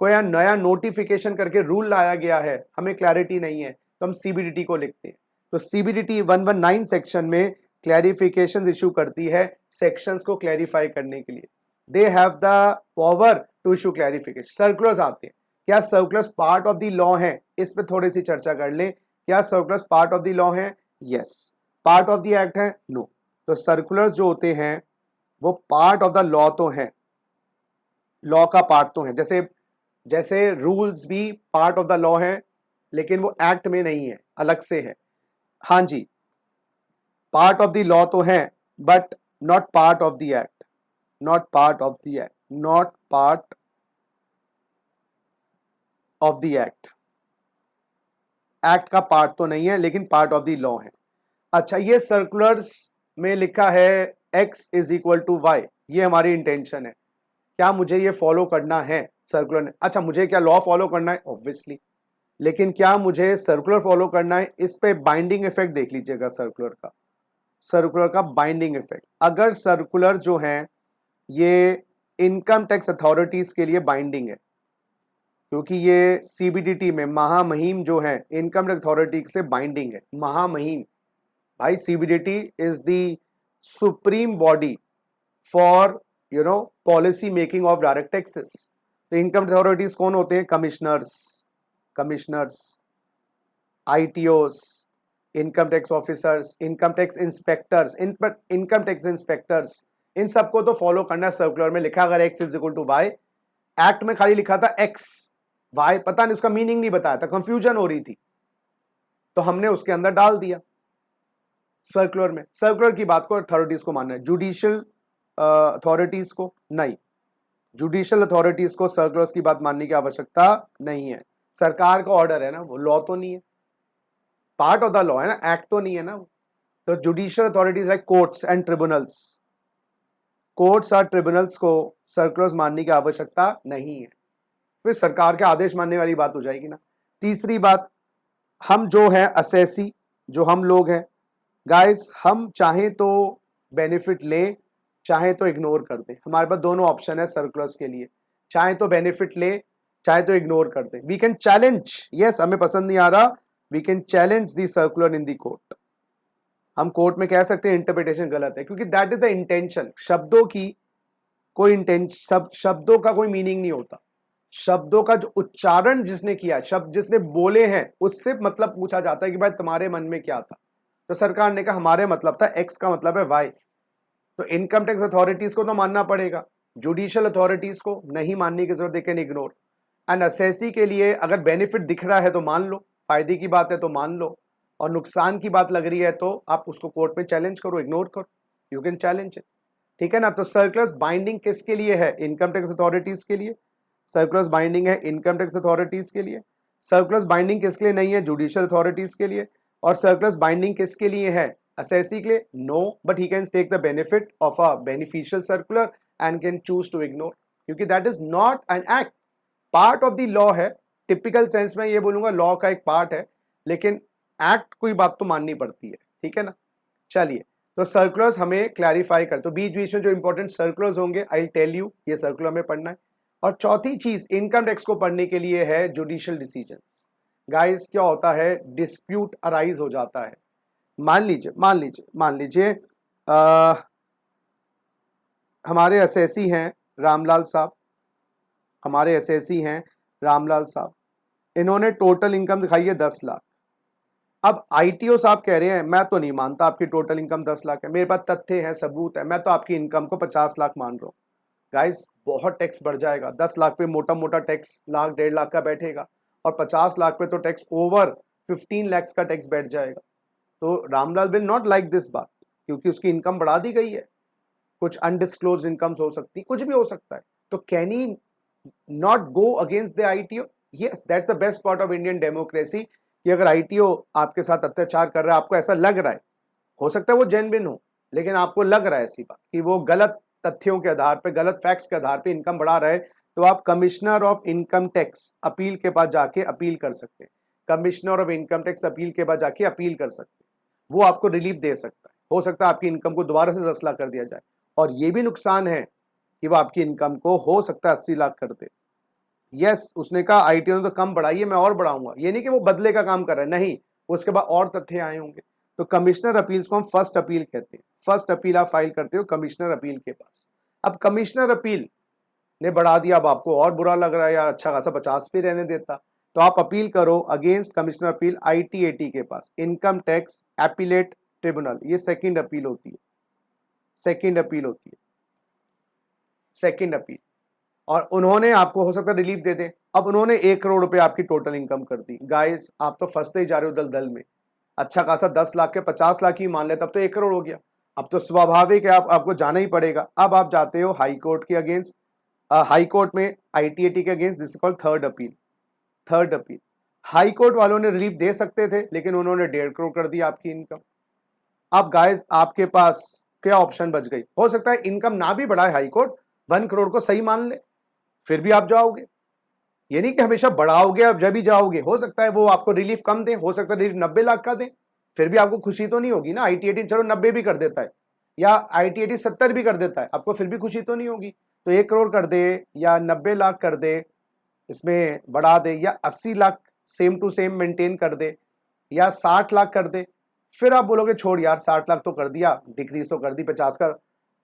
कोई नया नोटिफिकेशन करके रूल लाया गया है, हमें क्लैरिटी नहीं है, तो हम CBDT को लिखते हैं। तो CBDT 119 सेक्शन में क्लैरिफिकेशंस इशू करती है सेक्शंस को क्लैरिफाई करने के लिए। They have the power to issue clarification. Circulars आते हैं, क्या circulars part of the law है? इस पे थोड़ी सी चर्चा कर लें। क्या circulars part of the law है? Yes. Part of the act है? नो। तो सर्कुलर्स जो होते हैं वो पार्ट ऑफ द लॉ तो है, लॉ का पार्ट तो है, जैसे रूल्स भी पार्ट ऑफ द लॉ है, लेकिन वो एक्ट में नहीं है, अलग से है। हाँ जी, पार्ट ऑफ द लॉ तो है but not part of the act, not part of the act, not part of the act, act का पार्ट तो नहीं है लेकिन पार्ट ऑफ द लॉ है। अच्छा, ये सर्कुलर्स में लिखा है x is equal to Y, ये हमारी इंटेंशन है। क्या मुझे ये फॉलो करना है सर्कुलर ने? अच्छा, मुझे क्या लॉ फॉलो करना है? ऑब्वियसली। लेकिन क्या मुझे सर्कुलर फॉलो करना है? इस पे बाइंडिंग इफेक्ट देख लीजिएगा सर्कुलर का, सर्कुलर का बाइंडिंग इफेक्ट। अगर सर्कुलर जो है ये इनकम टैक्स अथॉरिटीज के लिए बाइंडिंग है, क्योंकि ये सीबीडीटी में महामहिम जो है इनकम टैक्स अथॉरिटी से बाइंडिंग है। महामहिम भाई, CBDT is the supreme body for policy making of direct taxes. तो इनकम अथॉरिटीज कौन होते हैं? Commissioners, commissioners, ITOs, income tax officers, income tax inspectors, income tax inspectors, इन सबको तो फॉलो करना है। सर्कुलर में लिखा अगर x is equal to Y, act में खाली लिखा था x, वाई पता नहीं, उसका मीनिंग नहीं बताया था, कंफ्यूजन हो रही थी, तो हमने उसके अंदर डाल दिया सर्कुलर में। सर्कुलर की बात को अथॉरिटीज को मानना है, जुडिशियल अथॉरिटीज को नहीं, जुडिशियल अथॉरिटीज को सर्कुलर्स की बात मानने की आवश्यकता नहीं है। सरकार का ऑर्डर है ना, वो लॉ तो नहीं है, पार्ट ऑफ द लॉ है ना, एक्ट तो नहीं है ना। तो judicial authorities like courts and tribunals, courts और ट्रिब्यूनल्स को सर्कुलर्स मानने की आवश्यकता नहीं है, फिर सरकार के आदेश मानने वाली बात हो जाएगी ना। तीसरी बात, हम जो है असेसी, जो हम लोग हैं गाइस, हम चाहें तो बेनिफिट लें, चाहे तो इग्नोर कर दें। हमारे पास दोनों ऑप्शन है सर्कुलर्स के लिए, चाहे तो बेनिफिट ले, चाहे तो इग्नोर कर दें। वी कैन चैलेंज, यस हमें पसंद नहीं आ रहा, we can challenge the circular in the court. हम कोर्ट में कह सकते हैं इंटरप्रिटेशन गलत है, क्योंकि दैट इज द इंटेंशन। शब्दों की कोई इंटेंशन, शब्दों का कोई मीनिंग नहीं होता, शब्दों का जो उच्चारण जिसने किया, शब्द जिसने बोले हैं, उससे मतलब पूछा जाता है कि भाई तुम्हारे मन में क्या था। तो सरकार ने कहा हमारे मतलब था एक्स का मतलब है वाई, तो इनकम टैक्स अथॉरिटीज को तो मानना पड़ेगा, जुडिशियल अथॉरिटीज को नहीं मानने की जरूरत, they can ignore. And assessee के लिए अगर बेनिफिट दिख रहा है तो मान लो, फायदे की बात है तो मान लो, और नुकसान की बात लग रही है तो आप उसको कोर्ट में चैलेंज करो, इग्नोर करो, यू कैन चैलेंज इट, ठीक है ना। तो सर्कुलर्स बाइंडिंग किसके लिए है? इनकम टैक्स अथॉरिटीज के लिए। सर्कुलर्स बाइंडिंग है इनकम टैक्स अथॉरिटीज के लिए। सर्कुलर्स बाइंडिंग किसके लिए नहीं है? जुडिशियल अथॉरिटीज के लिए। और सर्कुलर्स बाइंडिंग किसके लिए है? असेसी के लिए? No, but he can take the benefit of a beneficial circular and can choose to ignore, क्योंकि that is not an act, part of the law है। टिपिकल सेंस में ये बोलूंगा लॉ का एक पार्ट है, लेकिन एक्ट कोई बात तो माननी पड़ती है, ठीक है ना। चलिए, तो सर्कुलर्स हमें क्लैरिफाई कर, तो बीच बीच में जो इंपॉर्टेंट सर्कुलर्स होंगे आई टेल यू, ये सर्कुलर में पढ़ना है। और चौथी चीज इनकम टैक्स को पढ़ने के लिए है जुडिशियल डिसीजंस। गाइस क्या होता है, डिस्प्यूट अराइज हो जाता है। मान लीजिए हमारे एसएससी हैं रामलाल साहब, हमारे एसएससी हैं रामलाल साहब, इन्होंने टोटल इनकम दिखाई है 10 लाख। अब आईटीओ साहब कह रहे हैं मैं तो नहीं मानता आपकी टोटल इनकम 10 लाख है, मेरे पास तथ्य है, सबूत है, मैं तो आपकी इनकम को 50 लाख मान रहा हूँ। गाइस बहुत टैक्स बढ़ जाएगा, 10 लाख पे मोटा मोटा टैक्स लाख 1.5 लाख का बैठेगा, और 50 लाख पे तो टैक्स ओवर 15 लाख का टैक्स बैठ जाएगा। तो Ramlal will not like this बात, क्योंकि उसकी इनकम बढ़ा दी गई है, कुछ अनडिस्क्लोज इनकम्स हो सकती, कुछ भी हो सकता है। तो can he not go against the ITO? Yes, that's the best part of Indian democracy, कि अगर आईटीओ आपके साथ अत्याचार कर रहा है, आपको ऐसा लग रहा है, हो सकता है वो जेन्युइन हो, लेकिन आपको लग रहा है ऐसी बात कि वो गलत तथ्यों के आधार पे, गलत फैक्ट्स के आधार पे इनकम बढ़ा रहा है, तो आप commissioner of income tax appeal के पास जाके अपील कर सकते हैं। Commissioner of income tax appeal के पास जाके अपील कर सकते हैं, वो आपको रिलीफ दे सकता है। हो सकता है आपकी इनकम को दोबारा से 10 लाख कर दिया जाए, और ये भी नुकसान है कि वो आपकी इनकम को हो सकता है 80 लाख कर दे। यस, उसने कहा आईटीओ ने तो कम बढ़ाई है, मैं और बढ़ाऊंगा, ये नहीं कि वो बदले का काम कर रहा है, नहीं, उसके बाद और तथ्य आए होंगे। तो कमिश्नर अपील्स को हम फर्स्ट अपील कहते हैं। फर्स्ट अपील आप फाइल करते हो कमिश्नर अपील के पास। अब कमिश्नर अपील ने बढ़ा दिया, अब आपको और बुरा लग रहा है यार, अच्छा खासा 50 पे रहने देता, तो आप अपील करो अगेंस्ट कमिश्नर अपील आईटीएटी के पास, इनकम टैक्स एपीलेट ट्रिब्यूनल, ये सेकंड अपील होती है, सेकंड अपील होती है, सेकंड अपील। और उन्होंने आपको हो सकता है रिलीफ दे दें। अब उन्होंने 1 करोड़ रुपए आपकी टोटल इनकम कर दी। गाइस आप तो फंसते ही जा रहे हो दलदल में, अच्छा खासा 10 लाख के 50 लाख ही मान ले, तब तो 1 करोड़ हो गया। अब तो स्वाभाविक है आपको जाना ही पड़ेगा। अब आप जाते हो हाई कोर्ट के अगेंस्ट, हाई कोर्ट में आईटीएटी के against, this is called third appeal. Third appeal, high court वालों ने रिलीफ दे सकते थे लेकिन उन्होंने 1.5 करोड़ कर दिया आपकी इनकम। अब गाइस आपके पास क्या ऑप्शन बच गई? हो सकता है इनकम ना भी बढ़ाए हाई कोर्ट, 1 करोड़ को सही मान ले, फिर भी आप जाओगे। ये नहीं कि हमेशा बढ़ाओगे अब जब भी जाओगे, हो सकता है वो आपको रिलीफ कम दे, हो सकता है रिलीफ 90 लाख का दे, फिर भी आपको खुशी तो नहीं होगी ना। आईटीएटी चलो 90 भी कर देता है या आईटीएटी 70 भी कर देता है, आपको फिर भी खुशी तो नहीं होगी। तो 1 करोड़ कर दे या 90 लाख कर दे, इसमें बढ़ा दे, या 80 lakh same to same maintain कर दे, या 60 लाख कर दे, फिर आप बोलोगे छोड़ यार 60 लाख तो कर दिया, डिक्रीज तो कर दी 50 का।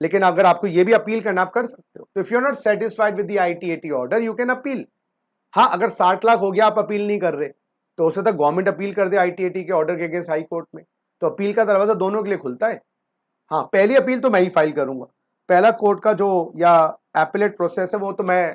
लेकिन अगर आपको ये भी अपील करना, आप कर सकते हो। तो if you are not satisfied with the ITAT order you can appeal. हाँ, अगर 60 लाख हो गया आप अपील नहीं कर रहे तो उससे तक गवर्नमेंट अपील कर दे आईटीएटी के ऑर्डर के अगेंस्ट हाई कोर्ट में, तो अपील का दरवाजा दोनों के लिए खुलता है। हाँ, पहली अपील तो मैं ही फाइल करूंगा, पहला कोर्ट का जो या एपेलेट प्रोसेस है वो तो मैं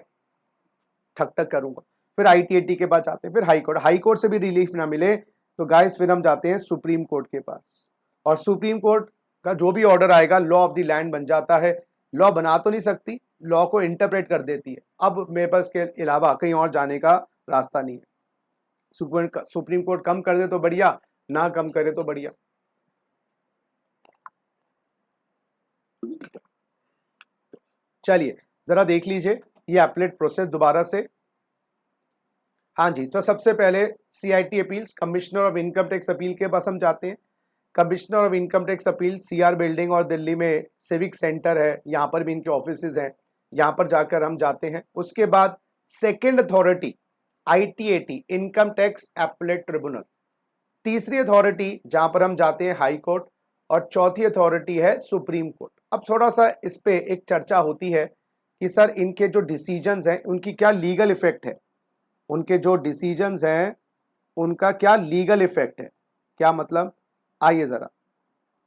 ठक ठक करूंगा, फिर आईटीएटी के पास जाते हैं, फिर हाई कोर्ट। हाई कोर्ट से भी रिलीफ ना मिले तो गाइस फिर हम जाते हैं सुप्रीम कोर्ट के पास, और सुप्रीम कोर्ट का जो भी ऑर्डर आएगा लॉ ऑफ द लैंड बन जाता है। लॉ बना तो नहीं सकती, लॉ को इंटरप्रेट कर देती है। अब मेरे पास के अलावा कहीं और जाने का रास्ता नहीं है। सुप्रीम कोर्ट कम कर दे तो बढ़िया, ना कम करे तो बढ़िया। चलिए जरा देख लीजिए ये एपलेट प्रोसेस दोबारा से। हाँ जी, तो सबसे पहले CIT appeals, commissioner of income tax appeal के पास हम जाते हैं। Commissioner of income tax appeal CR building और दिल्ली में सिविक सेंटर है, यहाँ पर भी इनके ऑफिसेज हैं, यहाँ पर जाकर हम जाते हैं। उसके बाद second authority ITAT, income tax appellate tribunal. तीसरी अथॉरिटी जहाँ पर हम जाते हैं हाई कोर्ट, और चौथी अथॉरिटी है सुप्रीम कोर्ट। अब थोड़ा सा इस पे एक चर्चा होती है कि सर इनके जो डिसीजंस हैं उनकी क्या लीगल इफेक्ट है, उनके जो डिसीजंस हैं उनका क्या लीगल इफेक्ट है। क्या मतलब, आइए जरा,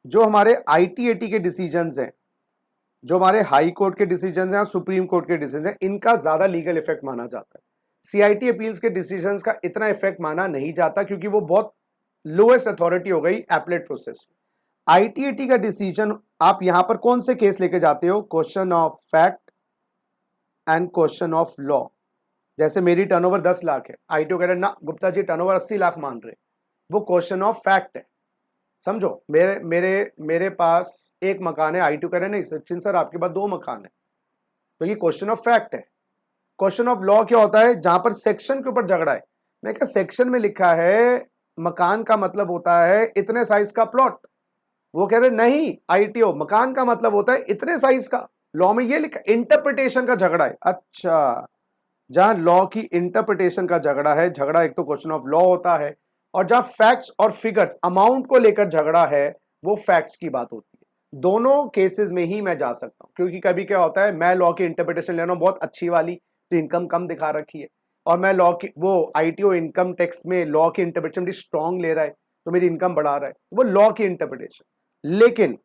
जो हमारे आईटीएटी के डिसीजंस हैं, जो हमारे हाई कोर्ट के डिसीजंस हैं और सुप्रीम कोर्ट के डिसीजंस हैं, इनका ज्यादा लीगल इफेक्ट माना जाता है। सीआईटी अपील्स के डिसीजंस का इतना इफेक्ट माना नहीं जाता क्योंकि वो बहुत लोएस्ट अथॉरिटी हो गई एपलेट प्रोसेस में। आईटीएटी का डिसीजन आप यहां पर कौन से केस लेके जाते हो? Question of fact and question of law. जैसे मेरी टर्नओवर 10 लाख है, आईटीओ कह रहे ना गुप्ता जी टर्नओवर 80 लाख मान रहे, वो क्वेश्चन ऑफ फैक्ट है। समझो, मेरे मेरे मेरे पास एक मकान है, आईटीओ कह रहे नहीं सचिन सर आपके पास 2 मकान है, तो ये क्वेश्चन ऑफ फैक्ट है। क्वेश्चन ऑफ लॉ क्या होता है? जहां पर सेक्शन के ऊपर झगड़ा है। मैं क्या, सेक्शन में लिखा है मकान का मतलब होता है इतने साइज का प्लॉट, वो कह रहे नहीं आईटीओ मकान का मतलब होता है इतने साइज का। लॉ में ये लिखा, इंटरप्रिटेशन का झगड़ा है। अच्छा, जहां लॉ की इंटरप्रिटेशन का झगड़ा है, झगड़ा एक तो क्वेश्चन ऑफ लॉ होता है, और जहां फैक्ट्स और फिगर्स अमाउंट को लेकर झगड़ा है वो फैक्ट्स की बात होती है। दोनों केसेस में ही मैं जा सकता हूं, क्योंकि कभी क्या होता है मैं लॉ की इंटरप्रिटेशन ले रहा हूं बहुत अच्छी वाली, तो इनकम कम दिखा रखी है, और मैं लॉ की वो आईटीओ इनकम टैक्स में लॉ की इंटरप्रिटेशन बड़ी स्ट्रांग ले रहा है तो मेरी इनकम बढ़ा रहा है, वो लॉ की इंटरप्रिटेशन। लेकिन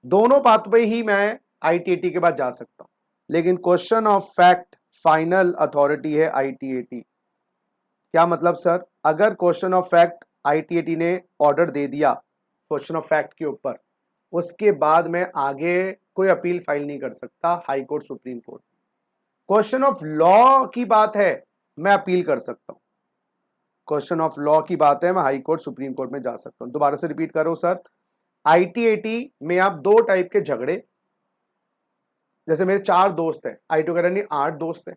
दोनों बात पे ही मैं आईटीएटी के पास जा सकता हूं, लेकिन question of fact final authority है आईटीएटी। क्या मतलब सर? अगर क्वेश्चन ऑफ फैक्ट आईटीएटी ने ऑर्डर दे दिया क्वेश्चन ऑफ फैक्ट के ऊपर, उसके बाद मैं आगे कोई अपील फाइल नहीं कर सकता high court supreme court. Question of law की बात है मैं अपील कर सकता हूं, क्वेश्चन ऑफ लॉ की बात है मैं हाई कोर्ट सुप्रीम कोर्ट में जा सकता हूं। दोबारा से रिपीट करो सर, आईटीएटी में आप 2 टाइप के झगड़े, जैसे मेरे 4 दोस्त हैं, आईटीओ कह रहे नहीं 8 दोस्त हैं,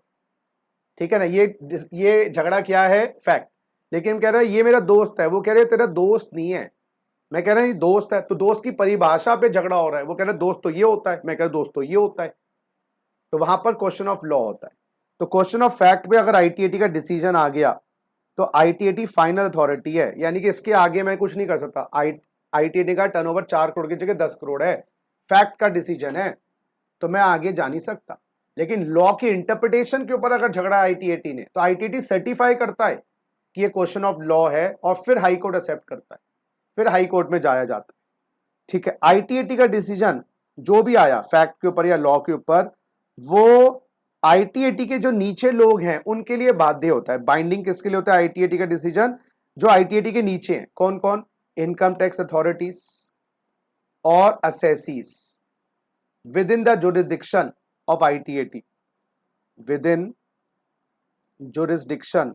ठीक है ना, ये झगड़ा क्या है? फैक्ट। लेकिन कह रहा है ये मेरा दोस्त है, वो कह रहे तेरा दोस्त नहीं है, मैं कह रहा हूं ये दोस्त है, तो दोस्त की परिभाषा पे झगड़ा हो रहा है। वो कह रहा है दोस्त तो ये होता है, मैं कह रहा दोस्त तो ये होता है, तो वहां पर क्वेश्चन ऑफ लॉ होता है। तो क्वेश्चन ऑफ फैक्ट पे अगर आईटीएटी का डिसीजन आ गया तो आईटीएटी फाइनल अथॉरिटी है, यानी कि इसके आगे मैं कुछ नहीं कर सकता। आईटीएटी का टर्नओवर 4 करोड़ की जगह 10 करोड़ है, फैक्ट का डिसीजन है, तो मैं आगे जा नहीं सकता। लेकिन लॉ की इंटरप्रिटेशन के ऊपर अगर झगड़ा आईटीएटी ने, तो आईटीएटी सर्टिफाई करता है कि ये क्वेश्चन ऑफ लॉ है, और फिर हाई कोर्ट एक्सेप्ट करता है, फिर हाई कोर्ट में जाया जाता है। ठीक है, आईटीएटी का डिसीजन जो भी आया फैक्ट के ऊपर या लॉ के ऊपर, वो आईटीएटी के जो नीचे लोग हैं उनके लिए बाध्य होता है। बाइंडिंग किसके लिए होता है? आईटीएटी का डिसीजन जो आईटीएटी के नीचे हैं। कौन कौन? इनकम टैक्स अथॉरिटीज और assessees with in the jurisdiction of ITAT, with in jurisdiction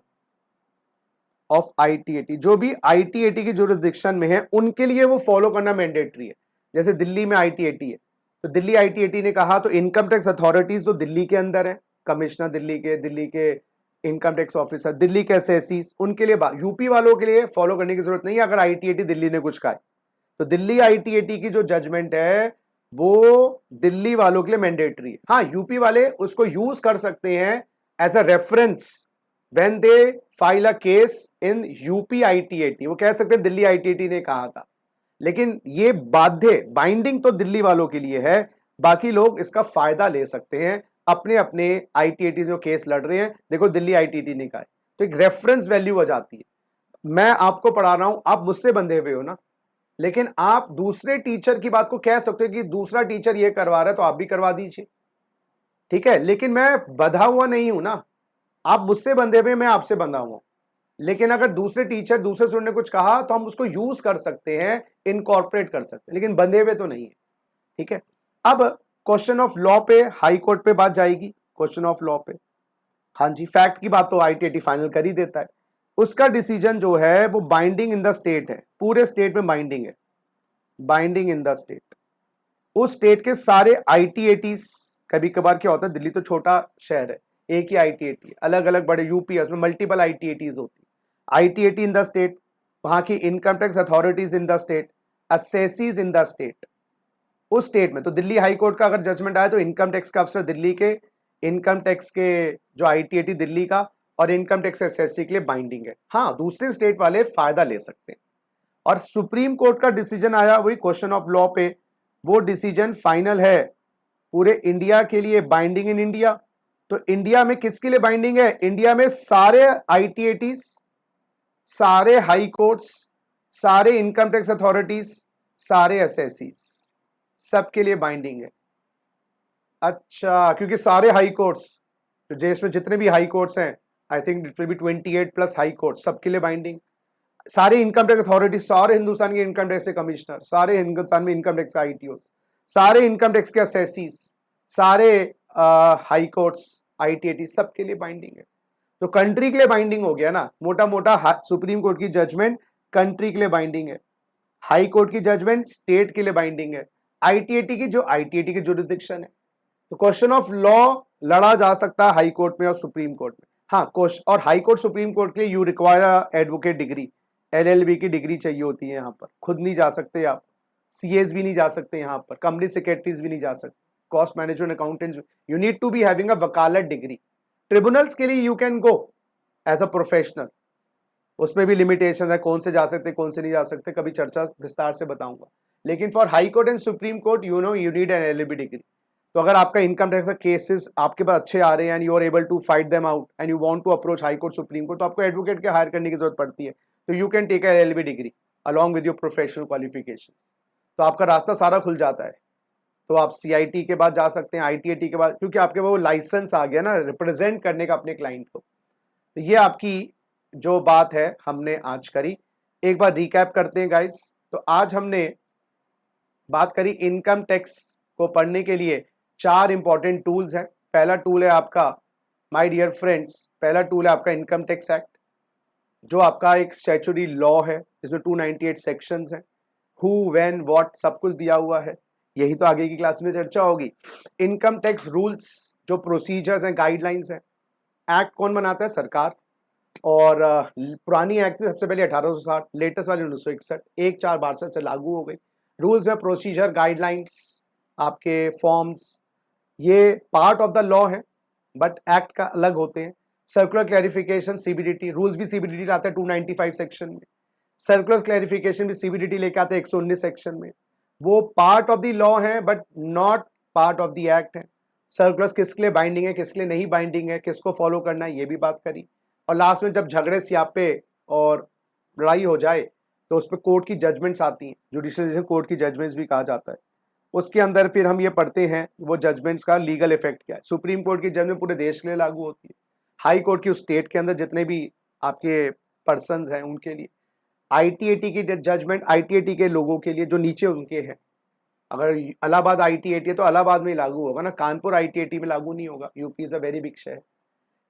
of ITAT, जो भी ITAT की जुरिसडिक्शन में है उनके लिए वो फॉलो करना मैंडेटरी है। जैसे दिल्ली में ITAT है तो दिल्ली ITAT ने कहा तो इनकम टैक्स अथॉरिटीज तो दिल्ली के अंदर है, कमिश्नर दिल्ली के इनकम टैक्स ऑफिसर दिल्ली के, असेसीज उनके लिए, यूपी वालों के लिए फॉलो करने की जरूरत नहीं है। अगर ITAT दिल्ली ने कुछ कहा तो दिल्ली ITAT की जो जजमेंट है वो दिल्ली वालों के लिए मैंडेटरी है। हाँ, यूपी वाले उसको यूज कर सकते हैं as a reference when they file a case in UP ITAT, वो कह सकते हैं दिल्ली ITAT ने कहा था, लेकिन ये बाइंडिंग तो दिल्ली वालों के लिए है, बाकी लोग इसका फायदा ले सकते हैं अपने अपने ITAT जो केस लड़ रहे हैं, देखो दिल्ली ITAT ने कहा है, तो एक रेफरेंस वैल्यू हो जाती है। मैं आपको पढ़ा रहा हूं, आप मुझसे बंधे हुए हो ना, लेकिन आप दूसरे टीचर की बात को कह सकते हो कि दूसरा टीचर ये करवा रहा है तो आप भी करवा दीजिए, ठीक है, लेकिन मैं बंधा हुआ नहीं हूं ना, आप मुझसे बंधे हुए, मैं आपसे बंधा हुआ, लेकिन अगर दूसरे टीचर दूसरे स्टूडेंट ने कुछ कहा तो हम उसको यूज कर सकते हैं, इनकॉर्पोरेट कर सकते हैं, लेकिन बंधे हुए तो नहीं है, ठीक है। अब क्वेश्चन ऑफ लॉ पे हाई कोर्ट पे बात जाएगी, क्वेश्चन ऑफ लॉ पे, हाँ जी, फैक्ट की बात तो ITAT फाइनल कर ही देता है, उसका डिसीजन जो है वो बाइंडिंग इन द स्टेट है, पूरे स्टेट में बाइंडिंग है, बाइंडिंग इन द स्टेट, उस स्टेट के सारे ITATs, कभी कभार क्या होता है दिल्ली तो छोटा शहर है, एक ही ITAT, अलग अलग बड़े यूपी है उसमें मल्टीपल ITATs होती है, ITAT इन द स्टेट, वहां की income tax authorities in the state, assessees in the state, उस स्टेट में तो दिल्ली हाई कोर्ट का अगर जजमेंट आया तो इनकम टैक्स का अफसर दिल्ली के, इनकम टैक्स के जो ITAT दिल्ली का और इनकम टैक्स SSC के लिए बाइंडिंग है। हाँ, दूसरे स्टेट वाले फायदा ले सकते हैं। और सुप्रीम कोर्ट का डिसीजन आया वही क्वेश्चन ऑफ लॉ पे, वो डिसीजन फाइनल है पूरे इंडिया के लिए, बाइंडिंग इन इंडिया। तो इंडिया में किसके लिए बाइंडिंग है? इंडिया में सारे ITATs, सारे हाई कोर्ट्स, सारे इनकम टैक्स अथॉरिटीज, सारे SSCs, सबके लिए बाइंडिंग है। अच्छा, क्योंकि सारे हाई कोर्ट्स, तो देश में जितने भी हाई कोर्ट्स हैं, I think it will be 28 plus high court, सबके लिए बाइंडिंग। सारे इनकम टैक्स अथॉरिटीज, सारे हिंदुस्तान के इनकम टैक्स के कमिश्नर, सारे हिंदुस्तान में इनकम टैक्स के ITOs, सारे इनकम टैक्स के असेसीज, सारे हाई कोर्ट्स, ITAT, सबके लिए बाइंडिंग है। तो कंट्री के लिए बाइंडिंग हो गया ना, मोटा मोटा सुप्रीम कोर्ट की जजमेंट कंट्री के लिए बाइंडिंग है, हाई कोर्ट की जजमेंट स्टेट के लिए बाइंडिंग है, ITAT की जो ITAT की जुरिसडिक्शन है। तो क्वेश्चन ऑफ लॉ लड़ा जा सकता है हाई कोर्ट में और सुप्रीम कोर्ट में। हाँ, और हाई कोर्ट सुप्रीम कोर्ट के लिए you require advocate degree, LLB की डिग्री चाहिए होती है, यहाँ पर खुद नहीं जा सकते आप, CS भी नहीं जा सकते, यहाँ पर कंपनी सेक्रेटरीज भी नहीं जा सकते, cost management accountant, you need to be having a वकालत डिग्री। ट्रिब्यूनल्स के लिए you can go as a professional, उसमें भी लिमिटेशन है, कौन से जा सकते कौन से नहीं जा सकते, कभी चर्चा विस्तार से बताऊंगा। लेकिन for high court and supreme court you know you need an LLB degree. तो अगर आपका इनकम टैक्स का केसेस आपके पास अच्छे आ रहे हैं and you are able to fight them out and you want to approach high court supreme court, तो आपको एडवोकेट के हायर करने की जरूरत पड़ती है, तो you can take an LLB degree along with your professional qualification, तो आपका रास्ता सारा खुल जाता है। तो आप CIT के बाद जा सकते हैं, ITAT के बाद, क्योंकि आपके वो लाइसेंस आ गया ना रिप्रेजेंट करने का अपने क्लाइंट को। तो ये आपकी जो बात है हमने आज करी, एक बार रिकैप करते हैं गाइस। तो आज हमने बात करी इनकम टैक्स को पढ़ने के लिए 4 इंपॉर्टेंट टूल्स हैं। पहला टूल है आपका, माय डियर फ्रेंड्स, पहला टूल है आपका इनकम टैक्स एक्ट, जो आपका एक स्टैट्यूटरी लॉ है जिसमें 298 सेक्शंस हैं, हु व्हेन व्हाट सब कुछ दिया हुआ है, यही तो आगे की क्लास में चर्चा होगी। इनकम टैक्स रूल्स, जो प्रोसीजर्स हैं, गाइडलाइंस हैं। एक्ट कौन बनाता है? सरकार। और पुरानी एक्ट सबसे पहले 1860, लेटेस्ट वाली 1961, 1/4 से लागू हो गई। रूल्स में प्रोसीजर, गाइडलाइंस, आपके फॉर्म्स, ये पार्ट ऑफ द लॉ है बट एक्ट का अलग होते हैं। सर्कुलर क्लैरिफिकेशन, CBDT, रूल्स भी CBDT लाते हैं 295 सेक्शन में, सर्कुलर क्लैरिफिकेशन भी CBDT लेके आते हैं 119 सेक्शन में। वो पार्ट ऑफ द लॉ है but not part of the act है। सर्कुलर्स किसके लिए बाइंडिंग है, किसके लिए नहीं बाइंडिंग है, किसको फॉलो करना है, ये भी बात करी। और लास्ट में जब झगड़े सियापे और लड़ाई हो जाए तो उस पर कोर्ट की जजमेंट्स आती हैं, जुडिशल कोर्ट की जजमेंट्स भी कहा जाता है। उसके अंदर फिर हम ये पढ़ते हैं वो जजमेंट्स का लीगल इफेक्ट क्या है। सुप्रीम कोर्ट की जजमेंट पूरे देश के लिए लागू होती है, हाई कोर्ट की उस स्टेट के अंदर जितने भी आपके पर्सन्स हैं उनके लिए। आईटीएटी की जजमेंट आईटीएटी के लोगों के लिए जो नीचे उनके हैं, अगर इलाहाबाद आईटीएटी है तो इलाहाबाद में ही लागू होगा ना, कानपुर आईटीएटी में लागू नहीं होगा। UP is a very big शहर।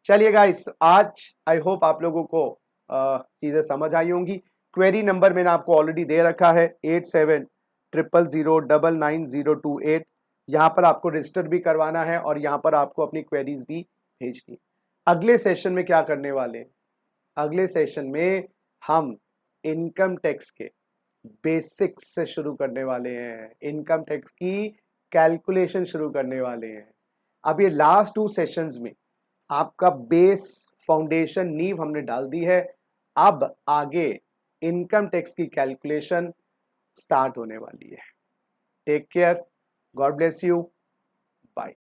चलिए गाइस, आज आई होप आप लोगों को चीजें समझ आई होंगी। क्वेरी नंबर मैंने आपको ऑलरेडी दे रखा है 8700099028। यहाँ पर आपको रजिस्टर भी करवाना है और यहाँ पर आपको अपनी क्वेरीज भी भेजनी है। अगले सेशन में क्या करने वाले हैं, अगले सेशन में हम इनकम टैक्स के बेसिक्स से शुरू करने वाले हैं, इनकम टैक्स की कैलकुलेशन शुरू करने वाले हैं। अब ये लास्ट 2 सेशंस में आपका बेस फाउंडेशन नींव हमने डाल दी है। अब आगे इनकम टैक्स की कैलकुलेशन स्टार्ट होने वाली है। Take care, god bless you, bye.